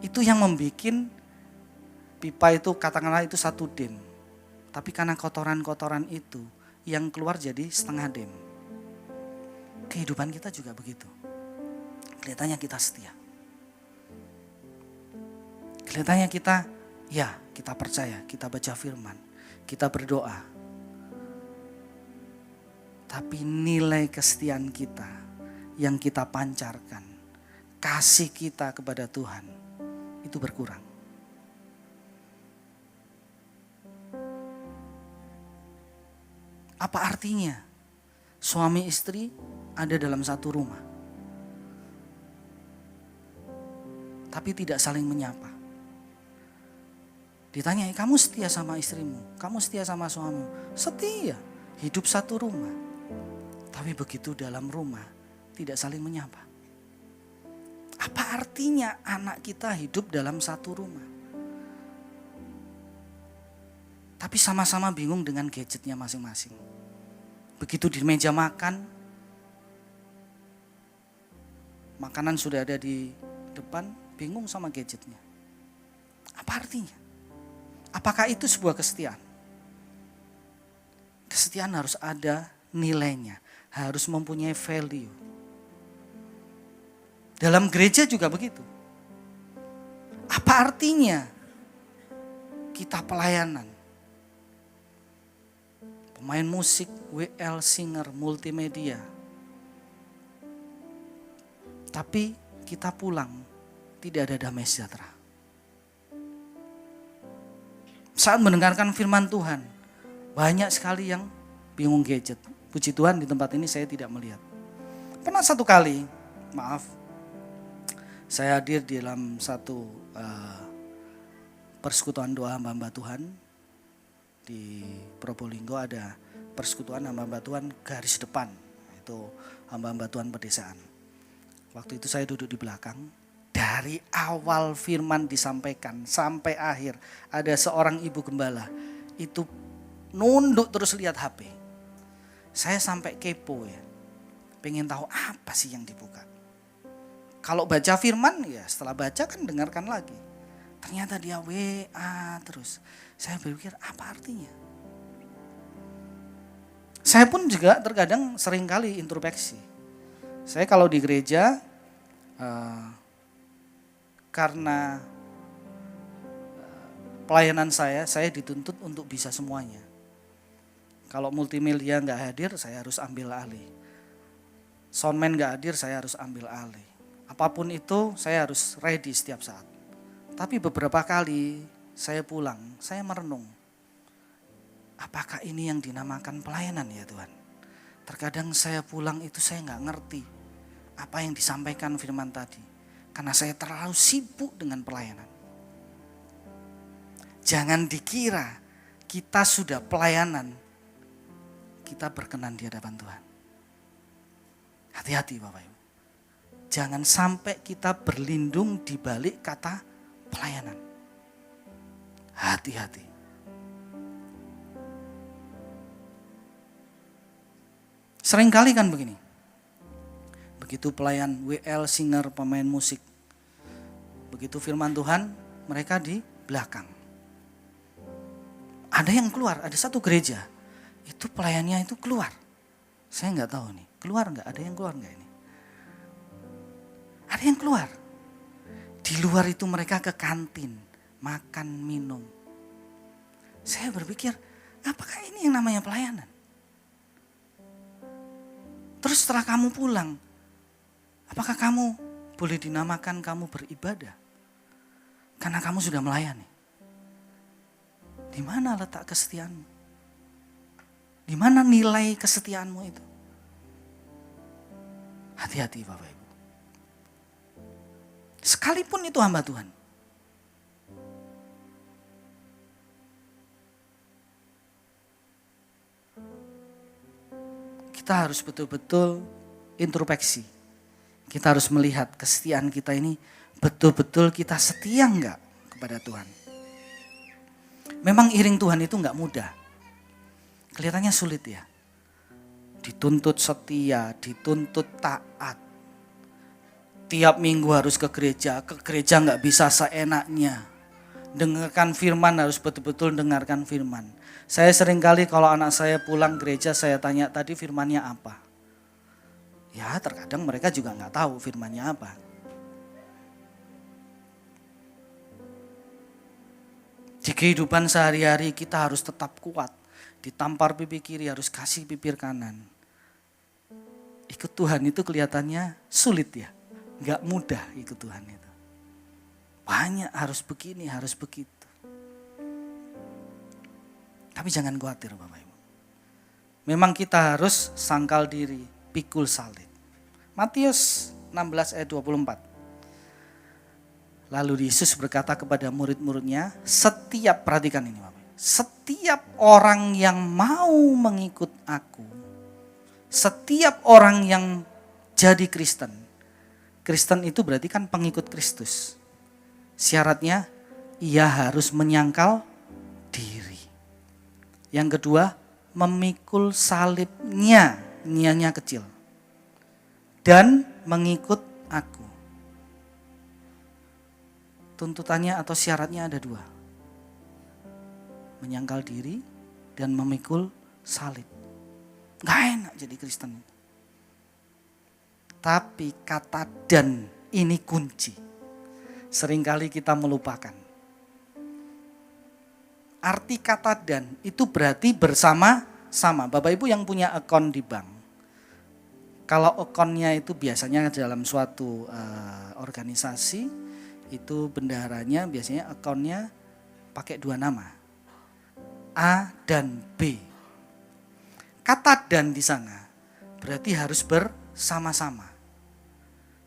C: Itu yang membuat pipa itu katakanlah itu 1 den. Tapi karena kotoran-kotoran itu yang keluar jadi setengah dem. Kehidupan kita juga begitu. Kelihatannya kita setia. Kelihatannya kita, ya kita percaya, kita baca firman, kita berdoa. Tapi nilai kesetiaan kita yang kita pancarkan, kasih kita kepada Tuhan, itu berkurang. Apa artinya suami istri ada dalam satu rumah, tapi tidak saling menyapa? Ditanya, kamu setia sama istrimu? Kamu setia sama suamimu? Setia, hidup satu rumah. Tapi begitu dalam rumah, tidak saling menyapa. Apa artinya anak kita hidup dalam satu rumah? Tapi sama-sama bingung dengan gadgetnya masing-masing. Begitu di meja makan, makanan sudah ada di depan, bingung sama gadgetnya. Apa artinya? Apakah itu sebuah kesetiaan? Kesetiaan harus ada nilainya, harus mempunyai value. Dalam gereja juga begitu. Apa artinya kita pelayanan? Pemain musik, WL, singer, multimedia. Tapi kita pulang tidak ada damai sejahtera. Saat mendengarkan firman Tuhan, banyak sekali yang bingung gadget. Puji Tuhan di tempat ini saya tidak melihat. Pernah satu kali, saya hadir di dalam satu persekutuan doa hamba-hamba Tuhan. Di Probolinggo ada persekutuan hamba-hamba Tuhan garis depan. Itu hamba-hamba Tuhan pedesaan. Waktu itu saya duduk di belakang. Dari awal firman disampaikan sampai akhir, ada seorang ibu gembala itu nunduk terus lihat HP. Saya sampai kepo ya, pengen tahu apa sih yang dibuka. Kalau baca firman ya setelah baca kan dengarkan lagi. Ternyata dia WA terus. Saya berpikir apa artinya? Saya pun juga terkadang seringkali introspeksi. Saya kalau di gereja karena pelayanan saya dituntut untuk bisa semuanya. Kalau multimedia nggak hadir, saya harus ambil alih. Soundman nggak hadir, saya harus ambil alih. Apapun itu, saya harus ready setiap saat. Tapi beberapa kali saya pulang, saya merenung. Apakah ini yang dinamakan pelayanan ya Tuhan? Terkadang saya pulang itu saya nggak ngerti apa yang disampaikan firman tadi. Karena saya terlalu sibuk dengan pelayanan. Jangan dikira kita sudah pelayanan, kita berkenan di hadapan Tuhan. Hati-hati Bapak Ibu. Jangan sampai kita berlindung di balik kata pelayanan. Hati-hati. Seringkali kan begini. Begitu pelayan WL, singer, pemain musik. Begitu firman Tuhan, mereka di belakang. Ada yang keluar, ada satu gereja. Itu pelayannya itu keluar. Saya nggak tahu nih, keluar nggak? Ada yang keluar nggak ini? Ada yang keluar. Di luar itu mereka ke kantin, makan, minum. Saya berpikir, apakah ini yang namanya pelayanan? Terus setelah kamu pulang, apakah kamu boleh dinamakan kamu beribadah? Karena kamu sudah melayani. Di mana letak kesetiaanmu? Di mana nilai kesetiaanmu itu? Hati-hati Bapak Ibu. Sekalipun itu hamba Tuhan. Kita harus betul-betul introspeksi. Kita harus melihat kesetiaan kita ini betul-betul kita setia enggak kepada Tuhan. Memang iring Tuhan itu enggak mudah. Kelihatannya sulit ya. Dituntut setia, dituntut taat. Tiap minggu harus ke gereja enggak bisa seenaknya. Dengarkan firman, harus betul-betul dengarkan firman. Saya seringkali kalau anak saya pulang gereja, saya tanya tadi firmannya apa. Ya terkadang mereka juga nggak tahu firmannya apa. Di kehidupan sehari-hari kita harus tetap kuat. Ditampar pipi kiri harus kasih bibir kanan. Ikut Tuhan itu kelihatannya sulit ya. Nggak mudah ikut Tuhan itu. Banyak harus begini, harus begitu. Tapi jangan khawatir Bapak Ibu. Memang kita harus sangkal diri, pikul salib. Matius 16 ayat 24. Lalu Yesus berkata kepada murid-muridnya, perhatikan ini Bapak Ibu. Setiap orang yang mau mengikut aku, setiap orang yang jadi Kristen. Kristen itu berarti kan pengikut Kristus. Syaratnya ia harus menyangkal diri. Yang kedua, memikul salibnya, nianya kecil. Dan mengikut aku. Tuntutannya atau syaratnya ada dua. Menyangkal diri dan memikul salib. Gak enak jadi Kristen. Tapi kata dan ini kunci. Seringkali kita melupakan. Arti kata dan itu berarti bersama-sama. Bapak Ibu yang punya akun di bank. Kalau akunnya itu biasanya dalam suatu organisasi, itu bendaharanya biasanya akunnya pakai dua nama. A dan B. Kata dan di sana berarti harus bersama-sama.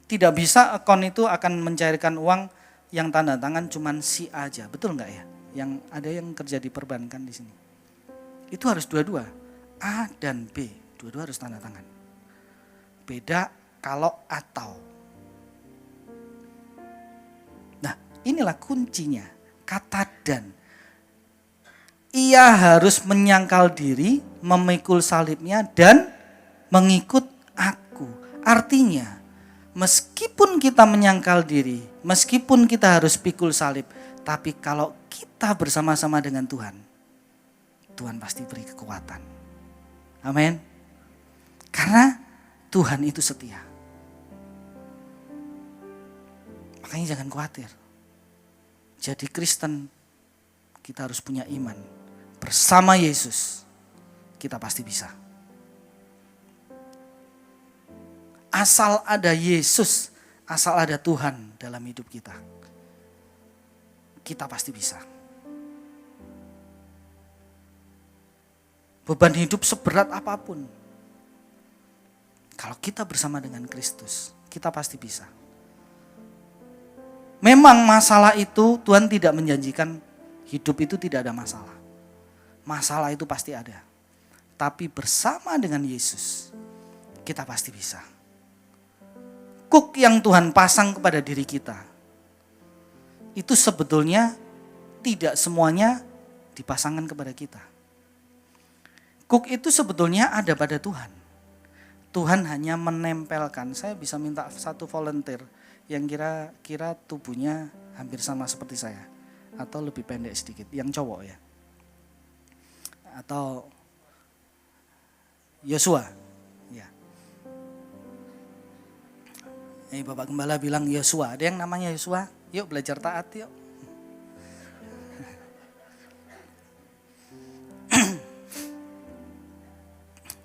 C: Tidak bisa akun itu akan mencairkan uang yang tanda tangan cuman si A aja. Betul enggak ya? Yang ada yang kerja di perbankan di sini. Itu harus dua-dua. A dan B. Dua-dua harus tanda tangan. Beda kalau atau. Nah, inilah kuncinya. Kata dan. Ia harus menyangkal diri, memikul salibnya dan mengikut aku. Artinya, meskipun kita menyangkal diri, meskipun kita harus pikul salib, tapi kalau kita bersama-sama dengan Tuhan, Tuhan pasti beri kekuatan. Amin. Karena Tuhan itu setia. Makanya jangan khawatir. Jadi Kristen, kita harus punya iman. Bersama Yesus, kita pasti bisa. Asal ada Yesus, asal ada Tuhan dalam hidup kita, kita pasti bisa. Beban hidup seberat apapun, kalau kita bersama dengan Kristus, kita pasti bisa. Memang masalah itu Tuhan tidak menjanjikan hidup itu tidak ada masalah. Masalah itu pasti ada. Tapi bersama dengan Yesus, kita pasti bisa. Kuk yang Tuhan pasang kepada diri kita, itu sebetulnya tidak semuanya dipasangkan kepada kita. Kuk itu sebetulnya ada pada Tuhan. Tuhan hanya menempelkan. Saya bisa minta satu volunteer yang kira-kira tubuhnya hampir sama seperti saya. Atau lebih pendek sedikit, yang cowok ya. Atau Yosua. Ya. Bapak Gembala bilang Yosua. Ada yang namanya Yosua? Yuk belajar taat yuk.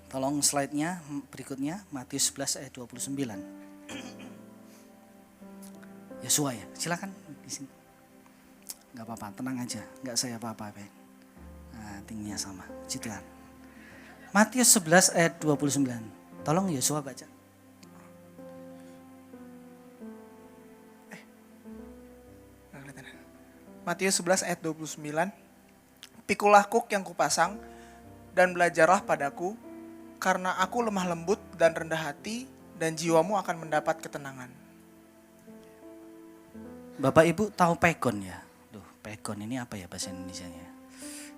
C: Tolong slide-nya berikutnya, Matius 11 ayat 29. Yosua ya, silakan di sini. Enggak apa-apa, tenang aja, enggak saya apa-apa, Ben. Nah, tingginya sama, puji Tuhan. Matius 11 ayat 29. Tolong Yosua baca.
D: Matius 11 ayat 29. Pikulah kuk yang kupasang dan belajarlah padaku, karena aku lemah lembut dan rendah hati, dan jiwamu akan mendapat ketenangan.
C: Bapak Ibu tahu pegon ya? Duh, pegon ini apa ya bahasa Indonesianya?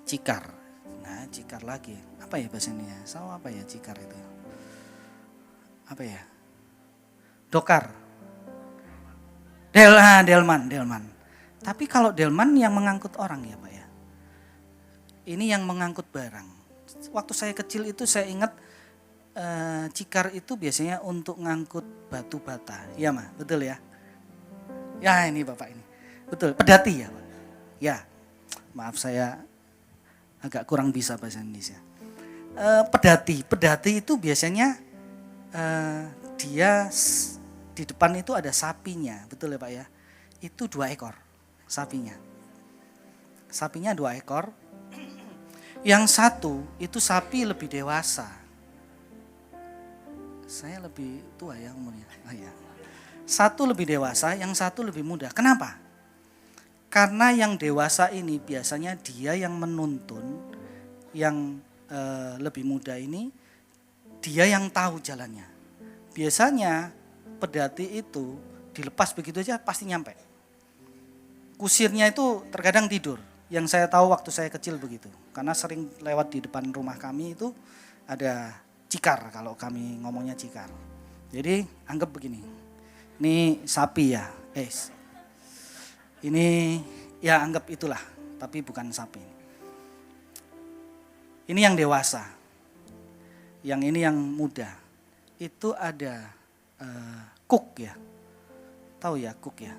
C: Cikar. Nah, cikar lagi. Apa ya bahasa Indonesia? Tahu apa ya cikar itu? Apa ya? Dokar. Delman. Tapi kalau delman yang mengangkut orang ya Pak ya. Ini yang mengangkut barang. Waktu saya kecil itu saya ingat cikar itu biasanya untuk ngangkut batu bata. Iya mah, betul ya? Ya ini Bapak ini. Betul, pedati ya Pak? Ya, maaf saya agak kurang bisa bahasa Indonesia. Pedati itu biasanya dia di depan itu ada sapinya, betul ya Pak ya? Itu 2 ekor sapinya. Sapinya 2 ekor. Yang satu itu sapi lebih dewasa. Saya lebih tua ya umurnya. Oh ya. Satu lebih dewasa, yang satu lebih muda. Kenapa? Karena yang dewasa ini biasanya dia yang menuntun, yang lebih muda ini dia yang tahu jalannya. Biasanya pedati itu dilepas begitu aja pasti nyampe. Kusirnya itu terkadang tidur. Yang saya tahu waktu saya kecil begitu. Karena sering lewat di depan rumah kami itu ada cikar, kalau kami ngomongnya cikar. Jadi anggap begini, ini sapi ya, ini ya anggap itulah, tapi bukan sapi. Ini yang dewasa, yang ini yang muda. Itu ada kuk ya, tahu ya kuk ya.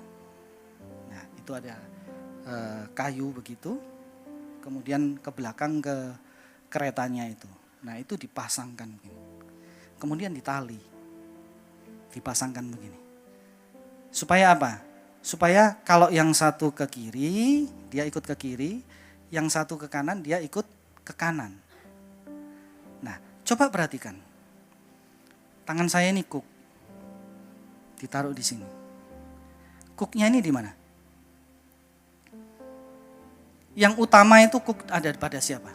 C: Nah itu ada kayu begitu, kemudian ke belakang ke keretanya itu. Nah itu dipasangkan begini. Kemudian ditali. Dipasangkan begini. Supaya apa? Supaya kalau yang satu ke kiri, dia ikut ke kiri. Yang satu ke kanan, dia ikut ke kanan. Nah coba perhatikan. Tangan saya ini kuk. Ditaruh di sini. Kuknya ini di mana? Yang utama itu kuk ada pada siapa?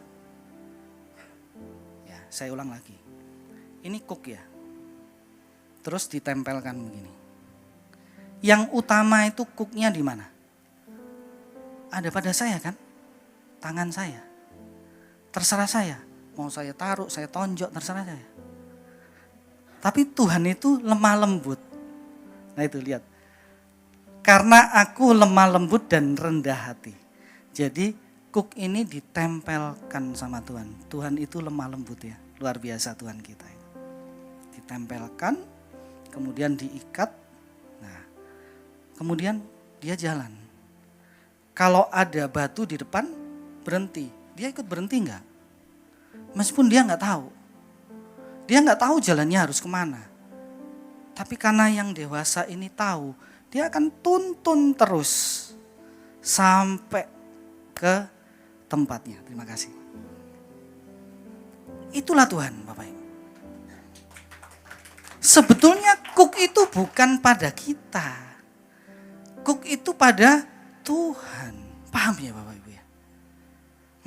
C: Saya ulang lagi. Ini kuk ya. Terus ditempelkan begini. Yang utama itu kuknya di mana? Ada pada saya kan? Tangan saya. Terserah saya. Mau saya taruh, saya tonjok, terserah saya. Tapi Tuhan itu lemah lembut. Nah itu lihat. Karena aku lemah lembut dan rendah hati. Jadi kuk ini ditempelkan sama Tuhan. Tuhan itu lemah lembut ya. Luar biasa Tuhan kita. Ditempelkan, kemudian diikat. Nah, kemudian dia jalan. Kalau ada batu di depan, berhenti. Dia ikut berhenti enggak? Meskipun dia enggak tahu. Dia enggak tahu jalannya harus kemana. Tapi karena yang dewasa ini tahu, dia akan tuntun terus sampai ke tempatnya. Terima kasih. Itulah Tuhan, Bapak Ibu. Sebetulnya kuk itu bukan pada kita. Kuk itu pada Tuhan. Paham ya Bapak Ibu ya?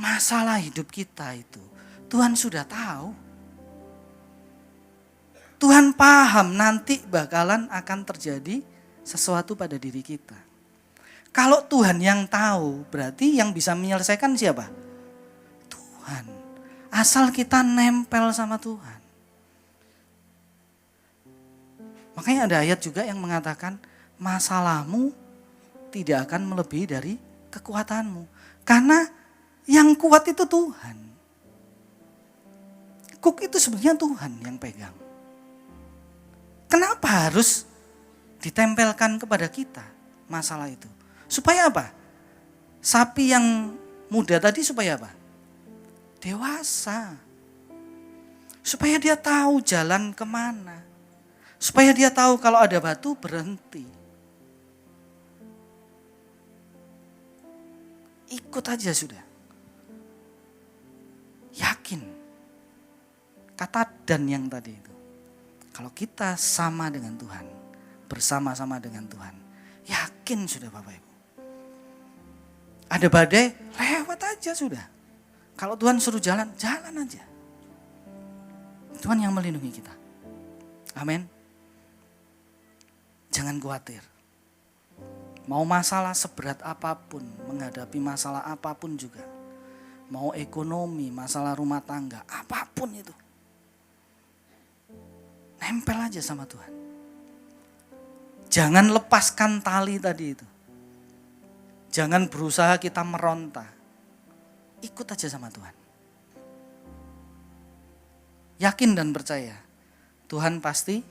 C: Masalah hidup kita itu Tuhan sudah tahu. Tuhan paham nanti bakalan akan terjadi sesuatu pada diri kita. Kalau Tuhan yang tahu, berarti yang bisa menyelesaikan siapa? Tuhan. Asal kita nempel sama Tuhan. Makanya ada ayat juga yang mengatakan, masalahmu tidak akan melebihi dari kekuatanmu. Karena yang kuat itu Tuhan. Kuk itu sebenarnya Tuhan yang pegang. Kenapa harus ditempelkan kepada kita masalah itu? Supaya apa? Sapi yang muda tadi supaya apa? Dewasa. Supaya dia tahu jalan kemana. Supaya dia tahu kalau ada batu berhenti. Ikut aja sudah. Yakin. Kata dan yang tadi itu. Kalau kita sama dengan Tuhan. Bersama-sama dengan Tuhan. Yakin sudah Bapak Ibu. Ada badai, lewat aja sudah. Kalau Tuhan suruh jalan, jalan aja. Tuhan yang melindungi kita. Amin. Jangan khawatir. Mau masalah seberat apapun, menghadapi masalah apapun juga. Mau ekonomi, masalah rumah tangga, apapun itu. Nempel aja sama Tuhan. Jangan lepaskan tali tadi itu. Jangan berusaha kita meronta. Ikut aja sama Tuhan. Yakin dan percaya, Tuhan pasti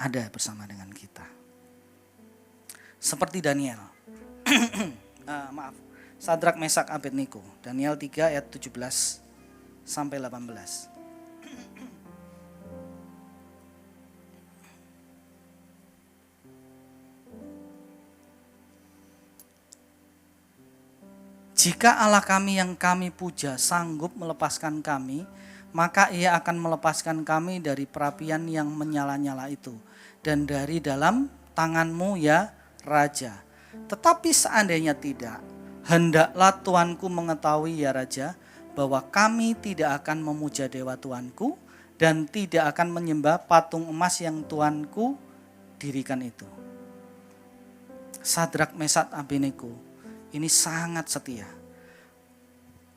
C: ada bersama dengan kita. Seperti Daniel. Sadrak, Mesak, Abednego. Daniel 3 ayat 17 sampai 18. Jika Allah kami yang kami puja sanggup melepaskan kami, maka Ia akan melepaskan kami dari perapian yang menyala-nyala itu dan dari dalam tanganmu ya Raja. Tetapi seandainya tidak, hendaklah Tuanku mengetahui ya Raja, bahwa kami tidak akan memuja dewa Tuanku dan tidak akan menyembah patung emas yang Tuanku dirikan itu. Sadrak, Mesak, Abednego ini sangat setia.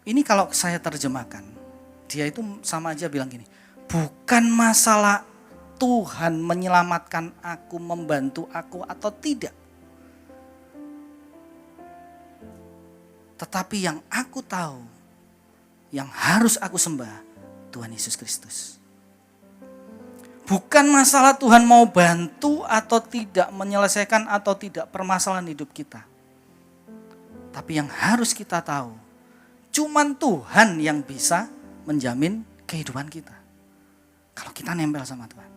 C: Ini kalau saya terjemahkan, dia itu sama aja bilang gini, bukan masalah Tuhan menyelamatkan aku, membantu aku atau tidak. Tetapi yang aku tahu, yang harus aku sembah, Tuhan Yesus Kristus. Bukan masalah Tuhan mau bantu atau tidak, menyelesaikan atau tidak permasalahan hidup kita. Tapi yang harus kita tahu, cuman Tuhan yang bisa menjamin kehidupan kita. Kalau kita nempel sama Tuhan.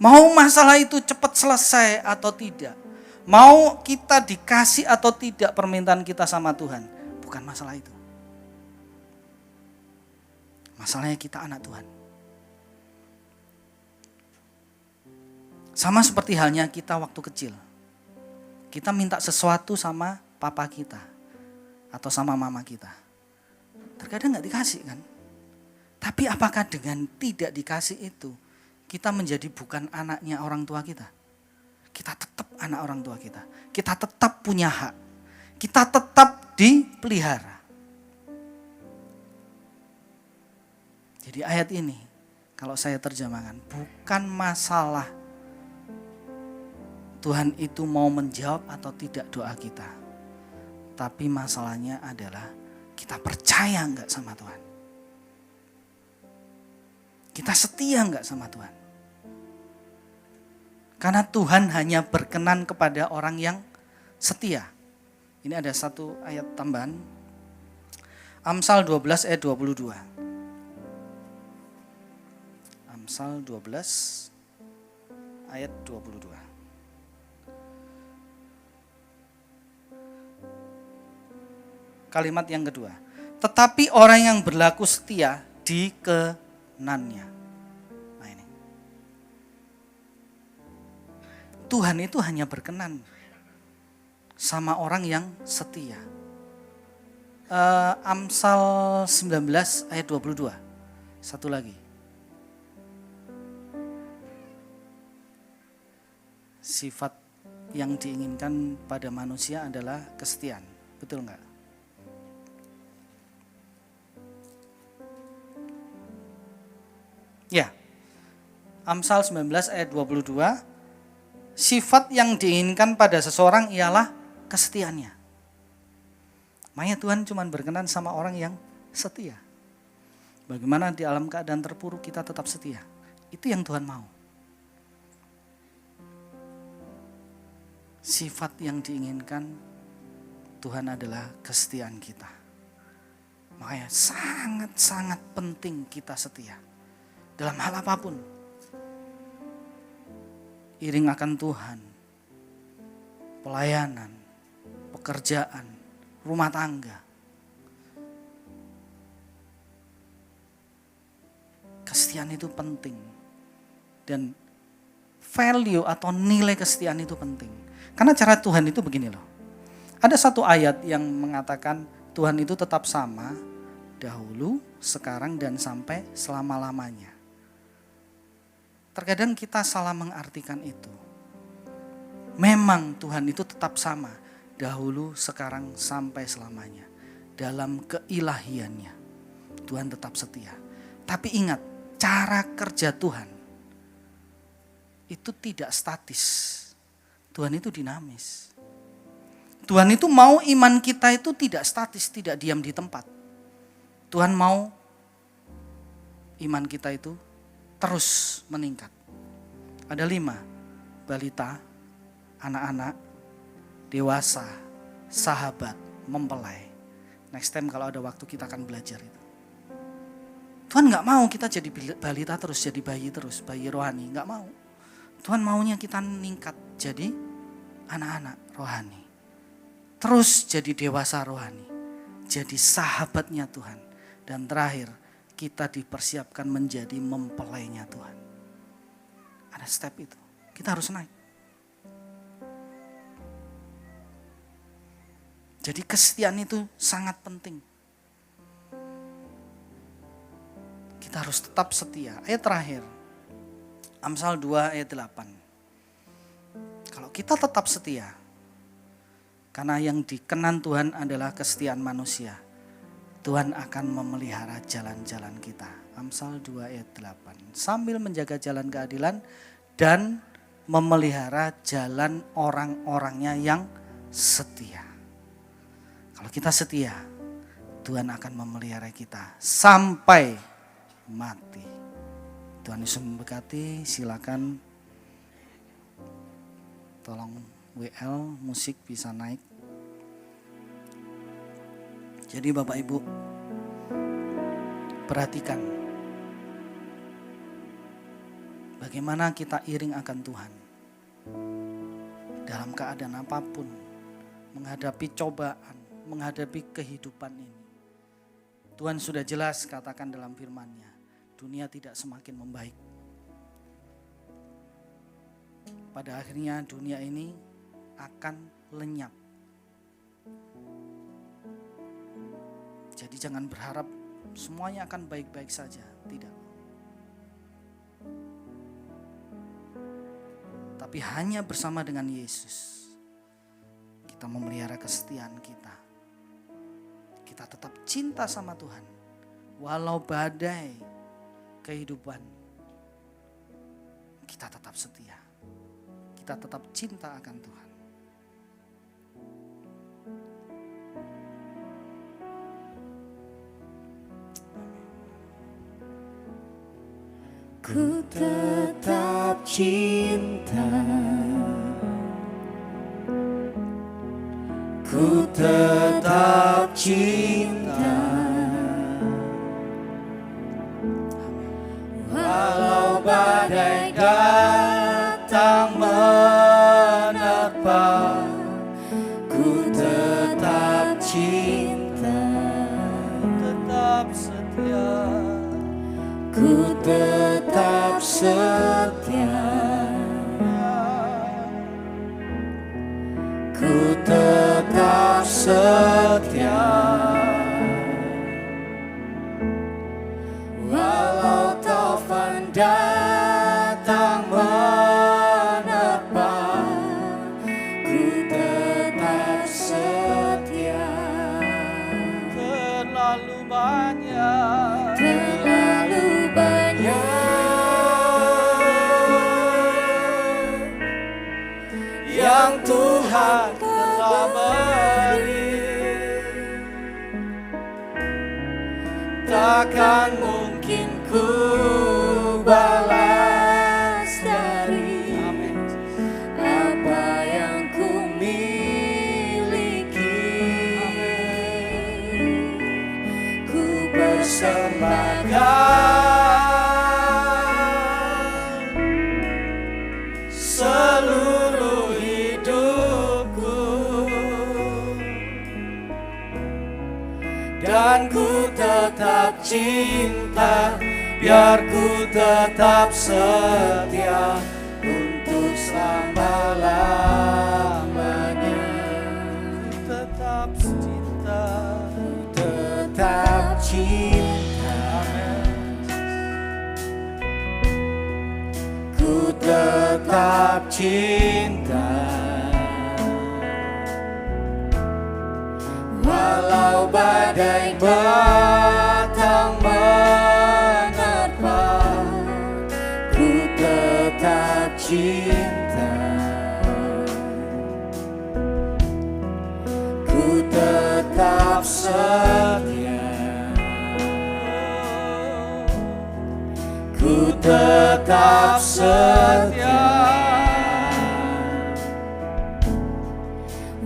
C: Mau masalah itu cepat selesai atau tidak. Mau kita dikasih atau tidak permintaan kita sama Tuhan. Bukan masalah itu. Masalahnya kita anak Tuhan. Sama seperti halnya kita waktu kecil. Kita minta sesuatu sama papa kita atau sama mama kita. Terkadang gak dikasih kan. Tapi apakah dengan tidak dikasih itu kita menjadi bukan anaknya orang tua kita? Kita tetap anak orang tua kita. Kita tetap punya hak. Kita tetap dipelihara. Jadi ayat ini kalau saya terjemahkan, bukan masalah Tuhan itu mau menjawab atau tidak doa kita. Tapi masalahnya adalah kita percaya enggak sama Tuhan. Kita setia enggak sama Tuhan. Karena Tuhan hanya berkenan kepada orang yang setia. Ini ada satu ayat tambahan. Amsal 12 ayat 22. Amsal 12 ayat 22. Kalimat yang kedua, tetapi orang yang berlaku setia dikenannya. Nah ini. Tuhan itu hanya berkenan sama orang yang setia. Amsal 19 ayat 22. Satu lagi. Sifat yang diinginkan pada manusia adalah kesetiaan. Betul enggak? Ya, Amsal 19 ayat 22, sifat yang diinginkan pada seseorang ialah kesetiaannya. Makanya Tuhan cuma berkenan sama orang yang setia. Bagaimana di alam keadaan terpuruk kita tetap setia. Itu yang Tuhan mau. Sifat yang diinginkan Tuhan adalah kesetiaan kita. Makanya sangat-sangat penting kita setia. Dalam hal apapun. Iring akan Tuhan. Pelayanan. Pekerjaan. Rumah tangga. Kesetiaan itu penting. Dan value atau nilai kesetiaan itu penting. Karena cara Tuhan itu begini loh. Ada satu ayat yang mengatakan Tuhan itu tetap sama dahulu, sekarang, dan sampai selama-lamanya. Terkadang kita salah mengartikan itu. Memang Tuhan itu tetap sama. Dahulu, sekarang, sampai selamanya. Dalam keilahiannya. Tuhan tetap setia. Tapi ingat, cara kerja Tuhan. Itu tidak statis. Tuhan itu dinamis. Tuhan itu mau iman kita itu tidak statis, tidak diam di tempat. Tuhan mau iman kita itu terus meningkat. Ada 5, balita, anak-anak, dewasa, sahabat, mempelai. Next time kalau ada waktu kita akan belajar itu. Tuhan gak mau kita jadi balita terus, jadi bayi terus, bayi rohani, gak mau. Tuhan maunya kita meningkat jadi anak-anak rohani. Terus jadi dewasa rohani, jadi sahabatnya Tuhan. Dan terakhir, kita dipersiapkan menjadi mempelainya Tuhan. Ada step itu, kita harus naik. Jadi kesetiaan itu sangat penting. Kita harus tetap setia. Ayat terakhir, Amsal 2 ayat 8. Kalau kita tetap setia, karena yang dikenan Tuhan adalah kesetiaan manusia, Tuhan akan memelihara jalan-jalan kita. Amsal 2 ayat 8. Sambil menjaga jalan keadilan dan memelihara jalan orang-orangnya yang setia. Kalau kita setia, Tuhan akan memelihara kita sampai mati. Tuhan Yesus memberkati, silakan tolong WL musik bisa naik. Jadi Bapak Ibu, perhatikan bagaimana kita iring akan Tuhan dalam keadaan apapun, menghadapi cobaan, menghadapi kehidupan ini. Tuhan sudah jelas katakan dalam firman-Nya, dunia tidak semakin membaik. Pada akhirnya dunia ini akan lenyap. Jadi jangan berharap semuanya akan baik-baik saja, tidak. Tapi hanya bersama dengan Yesus kita memelihara kesetiaan kita. Kita tetap cinta sama Tuhan. Walau badai kehidupan, kita tetap setia. Kita tetap cinta akan Tuhan.
E: Ku tetap cinta, ku tetap cinta, walau badai datang menerpa, ku tetap cinta,
C: Tetap setia.
E: ku tetap setia, ku tetap setia, walau taufan datang menerpa, ku tetap setia.
C: Terlalu banyak,
E: Terlalu banyak
C: yang Tuhan telah beri,
E: takkan mungkin ku balas dari apa yang ku miliki. Ku persembahkan seluruh hidupku, dan ku tetap cinta, biar ku tetap setia untuk selama-lamanya.
C: tetap cinta,
E: Tetap cinta, ku tetap cinta, walau badai datang menerpa, ku tetap cinta, setia, ku tetap setia.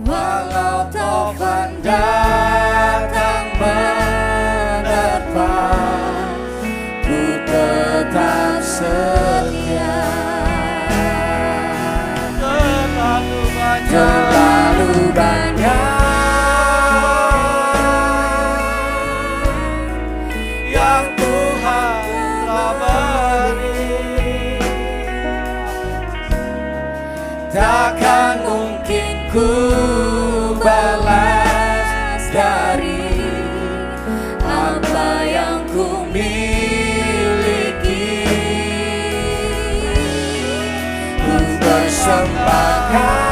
E: Walau taufan datang menerpa, ku tetap setia. Terlalu banyak yang Tuhan telah beri, takkan mungkin ku balas dari apa yang ku miliki. Ku persembahkan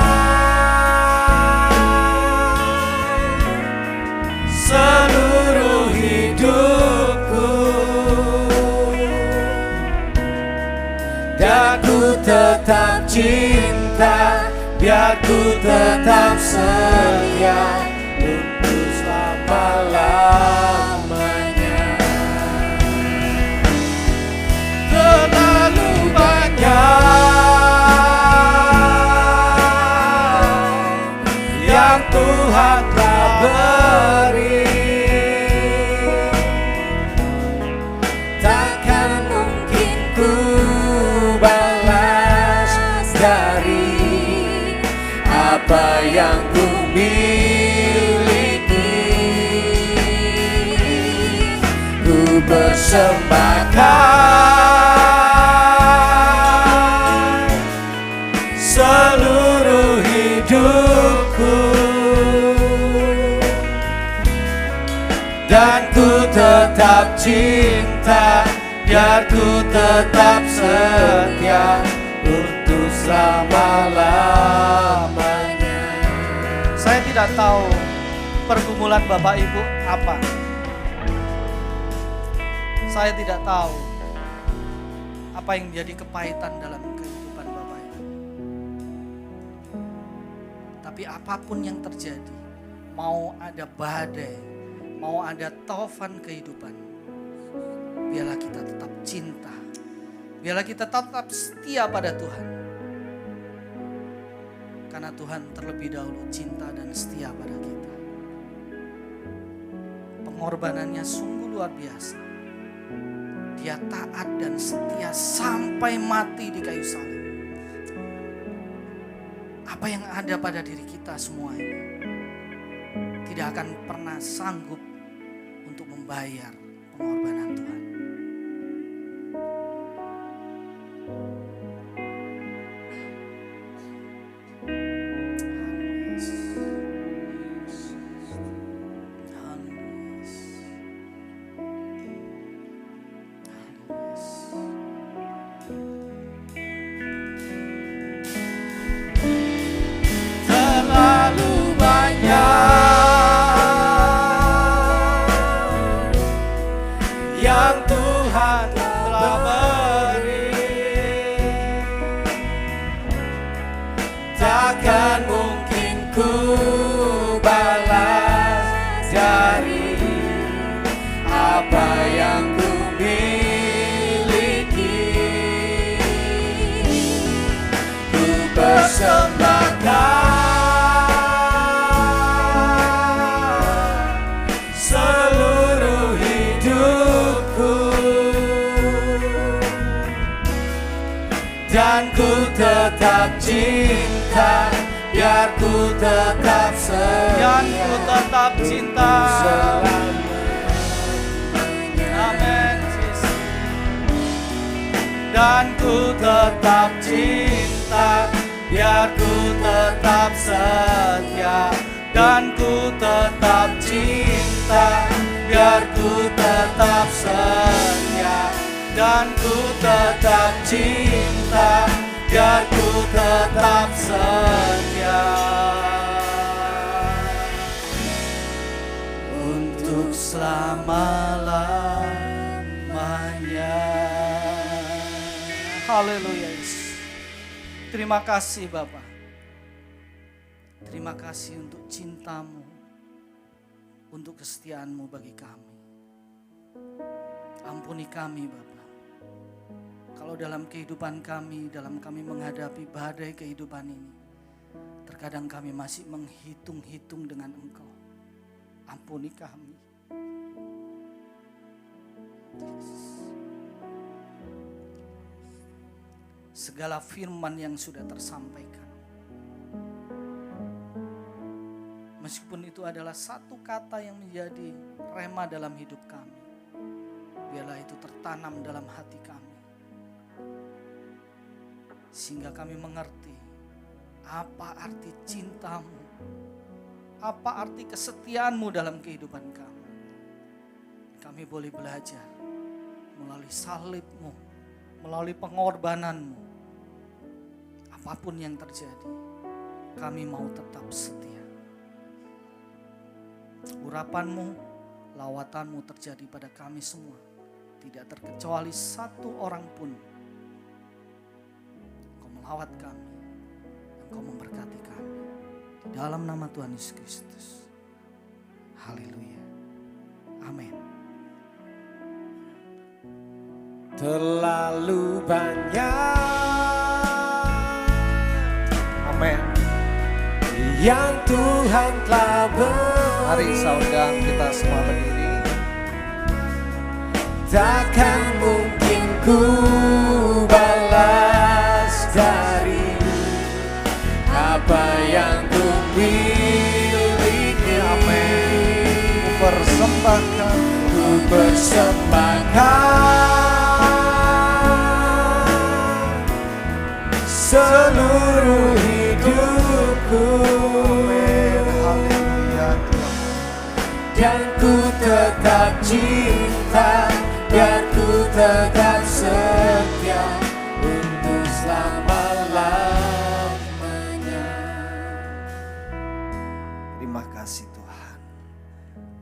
E: seluruh hidupku, dan ku tetap cinta, biar ku tetap setia untuk selama-lamanya. Terlalu banyak yang Tuhan telah beri, takkan mungkin ku balas dari apa yang ku miliki. Ku persembahkan seluruh hidupku, dan ku tetap cinta, biar ku tetap setia untuk selama-lamanya.
C: Saya tidak tahu pergumulan Bapak Ibu apa. Saya tidak tahu apa yang menjadi kepahitan dalam kehidupan Bapak Ibu. Tapi apapun yang terjadi, mau ada badai, mau ada taufan kehidupan, biarlah kita tetap cinta, biarlah kita tetap setia pada Tuhan. Karena Tuhan terlebih dahulu cinta dan setia pada kita. Pengorbanannya sungguh luar biasa. Dia taat dan setia sampai mati di kayu salib. Apa yang ada pada diri kita semua ini tidak akan pernah sanggup untuk membayar pengorbanan Tuhan.
E: Terlalu banyak yang Tuhan telah beri, takkan mungkin ku balas dari apa yang ku miliki. Ku persembahkan seluruh hidupku, dan ku tetap cinta, biar ku tetap setia,
C: Dan ku tetap cinta. Amin, Yesus.
E: dan ku tetap cinta, biar ku tetap setia, dan ku tetap cinta, biar ku tetap setia, dan ku tetap cinta, biar ku tetap setia untuk selama-lamanya.
C: Haleluya Yesus. Terima kasih Bapa. Terima kasih untuk cinta-Mu, untuk kesetiaan-Mu bagi kami. Ampuni kami Bapa. Kalau dalam kehidupan kami, dalam kami menghadapi badai kehidupan ini, terkadang kami masih menghitung-hitung dengan Engkau. Ampuni kami. Segala firman yang sudah tersampaikan, meskipun itu adalah satu kata yang menjadi rema dalam hidup kami, biarlah itu tertanam dalam hati kami, sehingga kami mengerti apa arti cinta-Mu, apa arti kesetiaan-Mu dalam kehidupan kami. Kami boleh belajar melalui salib-Mu, melalui pengorbanan-Mu. Apapun yang terjadi, kami mau tetap setia. Urapan-Mu, lawatan-Mu terjadi pada kami semua. Tidak terkecuali satu orang pun. Engkau melawat kami, Engkau memberkati kami. Di dalam nama Tuhan Yesus Kristus. Haleluya. Amin.
A: Terlalu banyak
B: Amin.
A: yang Tuhan telah beri,
B: Mari saudara kita semua berdiri.
A: takkan mungkin ku balas dari apa yang ku miliki.
B: Ku persembahkan,
A: Ku persembahkan seluruh hidupku,
B: haleluya Tuhan.
A: dan ku tetap cinta, dan ku tetap setia untuk selama-lamanya.
B: Terima kasih Tuhan.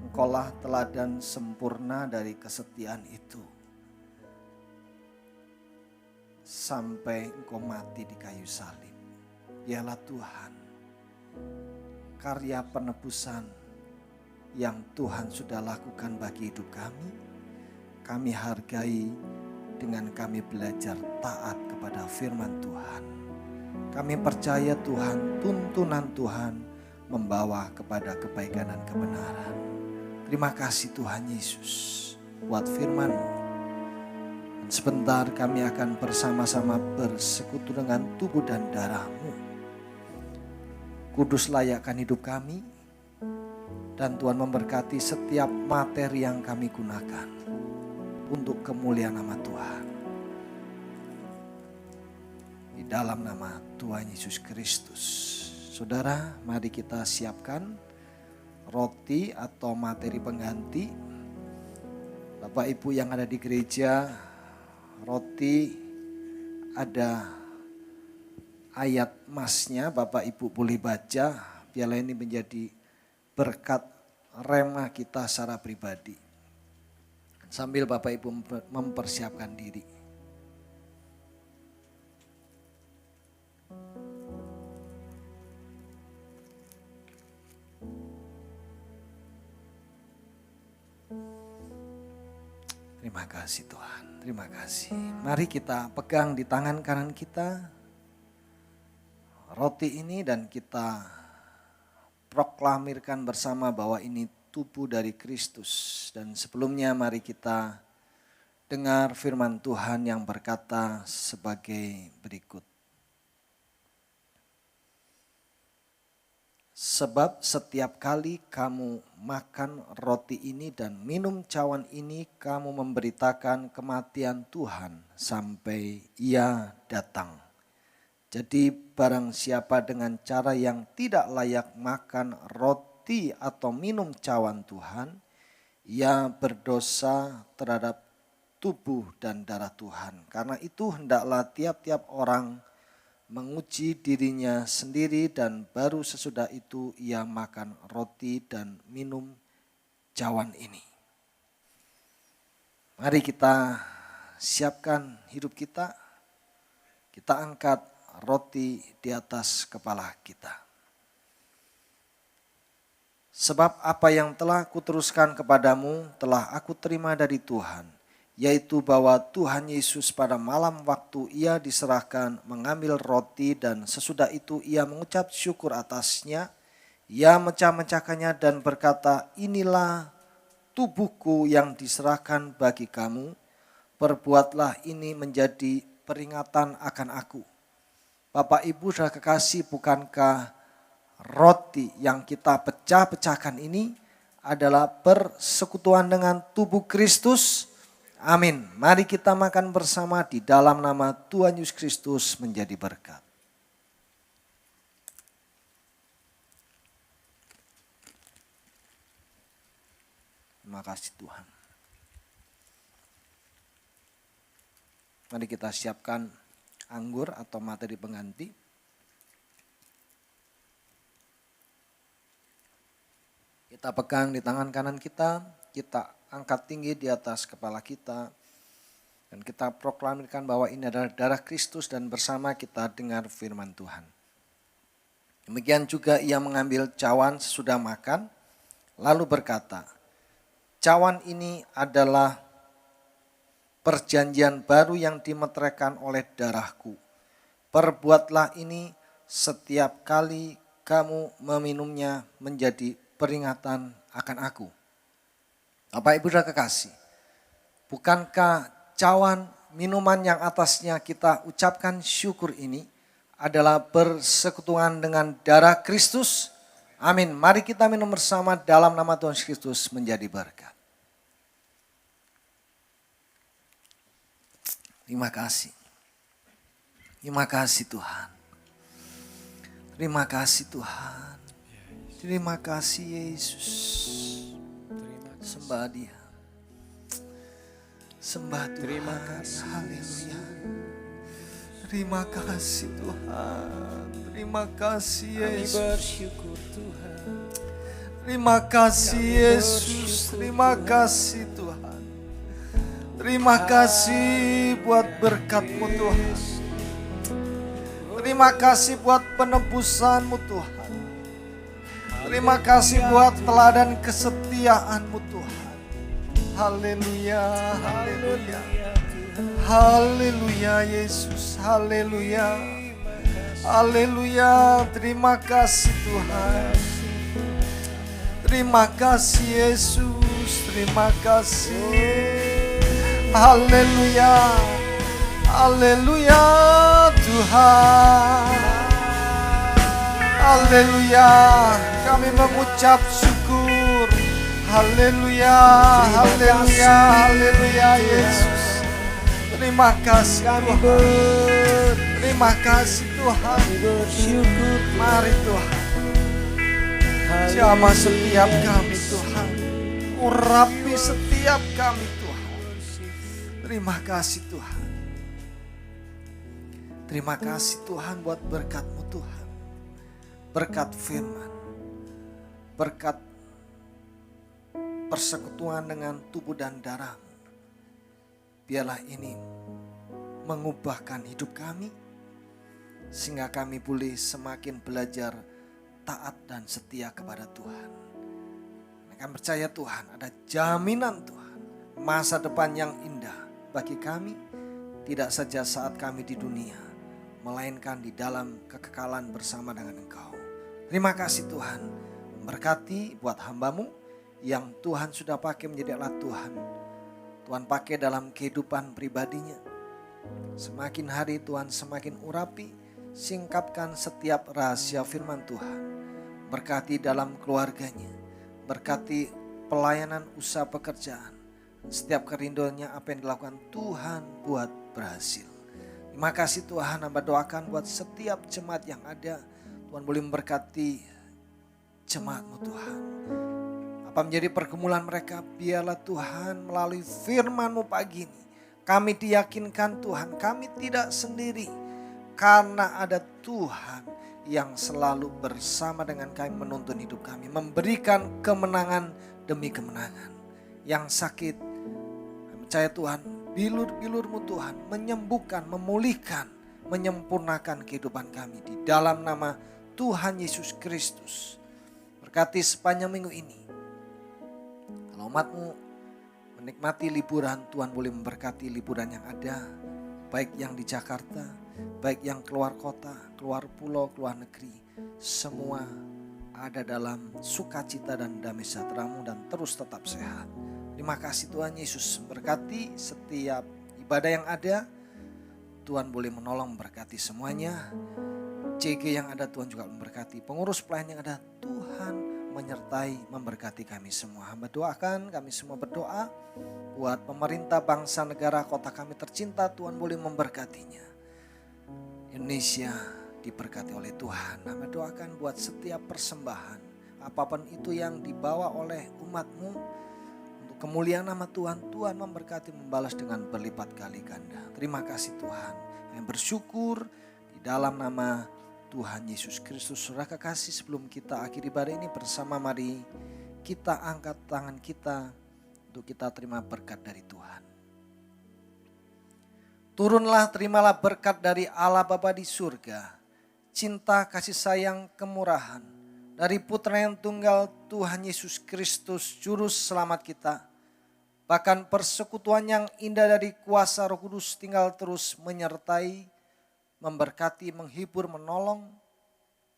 B: Engkaulah teladan sempurna dari kesetiaan itu. Sampai Engkau mati di kayu salib. Dialah Tuhan. Karya penebusan yang Tuhan sudah lakukan bagi hidup kami. Kami hargai dengan kami belajar taat kepada firman Tuhan. Kami percaya Tuhan, tuntunan Tuhan membawa kepada kebaikan dan kebenaran. Terima kasih Tuhan Yesus buat firman-Mu. Dan sebentar kami akan bersama-sama bersekutu dengan tubuh dan darah-Mu. Kudus layakkan hidup kami, dan Tuhan memberkati setiap materi yang kami gunakan untuk kemuliaan nama Tuhan. Di dalam nama Tuhan Yesus Kristus. Saudara, mari kita siapkan roti atau materi pengganti. Bapak Ibu yang ada di gereja, roti ada ayat masnya, Bapak Ibu boleh baca. Biarlah ini menjadi berkat rema kita secara pribadi. Sambil Bapak Ibu mempersiapkan diri. Terima kasih Tuhan, terima kasih. Mari kita pegang di tangan kanan kita roti ini dan kita proklamirkan bersama bahwa ini tubuh dari Kristus. Dan sebelumnya mari kita dengar firman Tuhan yang berkata sebagai berikut. Sebab setiap kali kamu makan roti ini dan minum cawan ini, kamu memberitakan kematian Tuhan sampai Ia datang. Jadi barang siapa dengan cara yang tidak layak makan roti atau minum cawan Tuhan, ia berdosa terhadap tubuh dan darah Tuhan. Karena itu hendaklah tiap-tiap orang menguji dirinya sendiri, dan baru sesudah itu ia makan roti dan minum cawan ini. Mari kita siapkan hidup kita. Kita angkat roti di atas kepala kita. Sebab apa yang telah kuteruskan kepadamu telah aku terima dari Tuhan, yaitu bahwa Tuhan Yesus pada malam waktu ia diserahkan mengambil roti dan sesudah itu ia mengucap syukur atasnya, ia mecah-mecahkannya dan berkata, inilah tubuhku yang diserahkan bagi kamu, perbuatlah ini menjadi peringatan akan aku. Bapak Ibu saudara kekasih, bukankah roti yang kita pecah-pecahkan ini adalah persekutuan dengan tubuh Kristus? Amin. Mari kita makan bersama di dalam nama Tuhan Yesus Kristus menjadi berkat. Terima kasih Tuhan. Mari kita siapkan anggur atau materi pengganti. Kita pegang di tangan kanan kita angkat tinggi di atas kepala kita, dan kita proklamirkan bahwa ini adalah darah Kristus dan bersama kita dengar firman Tuhan. Demikian juga ia mengambil cawan sesudah makan, lalu berkata, cawan ini adalah perjanjian baru yang dimeteraikan oleh darahku. Perbuatlah ini setiap kali kamu meminumnya menjadi peringatan akan aku. Bapak Ibu saudara kekasih, bukankah cawan minuman yang atasnya kita ucapkan syukur ini adalah persekutuan dengan darah Kristus? Amin. Mari kita minum bersama dalam nama Tuhan Kristus menjadi berkat. Terima kasih. Terima kasih Tuhan. Terima kasih Tuhan. Terima kasih Yesus. Sembah Dia. Sembah Tuhan.
A: Terima kasih.
B: Haleluya. Terima kasih Tuhan. Terima kasih
A: Kami
B: Yesus.
A: bersyukur Tuhan.
B: Terima kasih Yesus. Terima kasih Tuhan. Terima kasih buat berkat-Mu Tuhan. Terima kasih buat penebusan-Mu Tuhan. Terima kasih buat teladan kesetiaan-Mu Tuhan. Haleluya, haleluya. Haleluya Yesus, haleluya. Haleluya, terima kasih Tuhan. Terima kasih Yesus, terima kasih. Haleluya, haleluya Tuhan. Haleluya, kami mengucap syukur. Haleluya, haleluya, haleluya Yesus. Terima kasih Tuhan. Terima kasih Tuhan.
A: Bersyukur
B: Mari Tuhan, jamah setiap kami Tuhan. Urapi setiap kami Tuhan. Terima kasih Tuhan. Terima kasih Tuhan buat berkat-Mu Tuhan. Berkat firman, berkat persekutuan dengan tubuh dan darah-Mu. Biarlah ini mengubahkan hidup kami, sehingga kami boleh semakin belajar taat dan setia kepada Tuhan. Kami percaya Tuhan ada jaminan Tuhan, masa depan yang indah bagi kami, tidak saja saat kami di dunia, melainkan di dalam kekekalan bersama dengan Engkau. Terima kasih Tuhan, memberkati buat hamba-Mu yang Tuhan sudah pakai menjadi alat Tuhan. Tuhan pakai dalam kehidupan pribadinya. Semakin hari Tuhan semakin urapi, singkapkan setiap rahasia firman Tuhan. Berkati dalam keluarganya, berkati pelayanan usaha pekerjaan. Setiap kerinduannya apa yang dilakukan Tuhan buat berhasil. Terima kasih Tuhan, hamba doakan buat setiap jemaat yang ada. Tuhan boleh memberkati jemaat-Mu Tuhan. Apa menjadi pergumulan mereka, biarlah Tuhan melalui firman-Mu pagi ini. Kami diyakinkan Tuhan, kami tidak sendiri. Karena ada Tuhan yang selalu bersama dengan kami menuntun hidup kami. Memberikan kemenangan demi kemenangan. Yang sakit, percaya Tuhan, bilur-bilur-Mu Tuhan menyembuhkan, memulihkan, menyempurnakan kehidupan kami. Di dalam nama Tuhan Yesus Kristus. Berkati sepanjang minggu ini. Kalau umatmu menikmati liburan, Tuhan boleh memberkati liburan yang ada. Baik yang di Jakarta, baik yang keluar kota, keluar pulau, keluar negeri. Semua ada dalam sukacita dan damai sejahtera-Mu dan terus tetap sehat. Terima kasih Tuhan Yesus, berkati setiap ibadah yang ada. Tuhan boleh menolong memberkati semuanya. CG yang ada Tuhan juga memberkati. Pengurus pelayan yang ada Tuhan menyertai memberkati kami semua. Hamba doakan, kami semua berdoa buat pemerintah, bangsa, negara, kota kami tercinta. Tuhan boleh memberkatinya. Indonesia diberkati oleh Tuhan. Hamba doakan buat setiap persembahan, apapun itu yang dibawa oleh umat-Mu untuk kemuliaan nama Tuhan. Tuhan memberkati, membalas dengan berlipat kali ganda. Terima kasih Tuhan. Yang bersyukur di dalam nama Tuhan Yesus Kristus. Saudara kekasih, sebelum kita akhiri ibadah ini bersama, mari kita angkat tangan kita untuk kita terima berkat dari Tuhan. Turunlah, terimalah berkat dari Allah Bapa di surga, cinta, kasih sayang, kemurahan dari Putra yang tunggal Tuhan Yesus Kristus, Juru Selamat kita. Bahkan persekutuan yang indah dari kuasa Roh Kudus tinggal terus menyertai, memberkati, menghibur, menolong,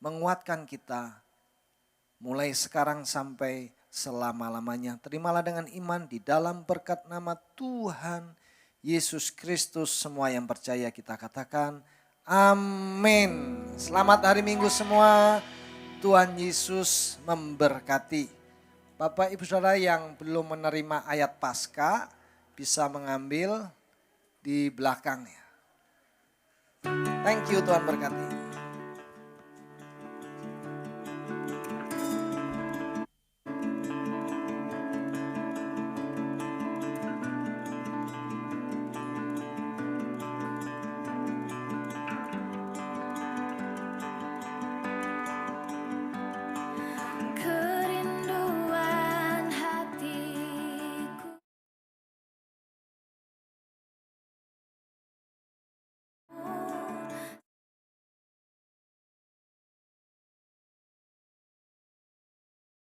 B: menguatkan kita mulai sekarang sampai selama-lamanya. Terimalah dengan iman di dalam berkat nama Tuhan Yesus Kristus. Semua yang percaya kita katakan amin. Selamat hari Minggu semua. Tuhan Yesus memberkati. Bapak Ibu Saudara yang belum menerima ayat Paskah bisa mengambil di belakangnya. Thank you, Tuhan berkati.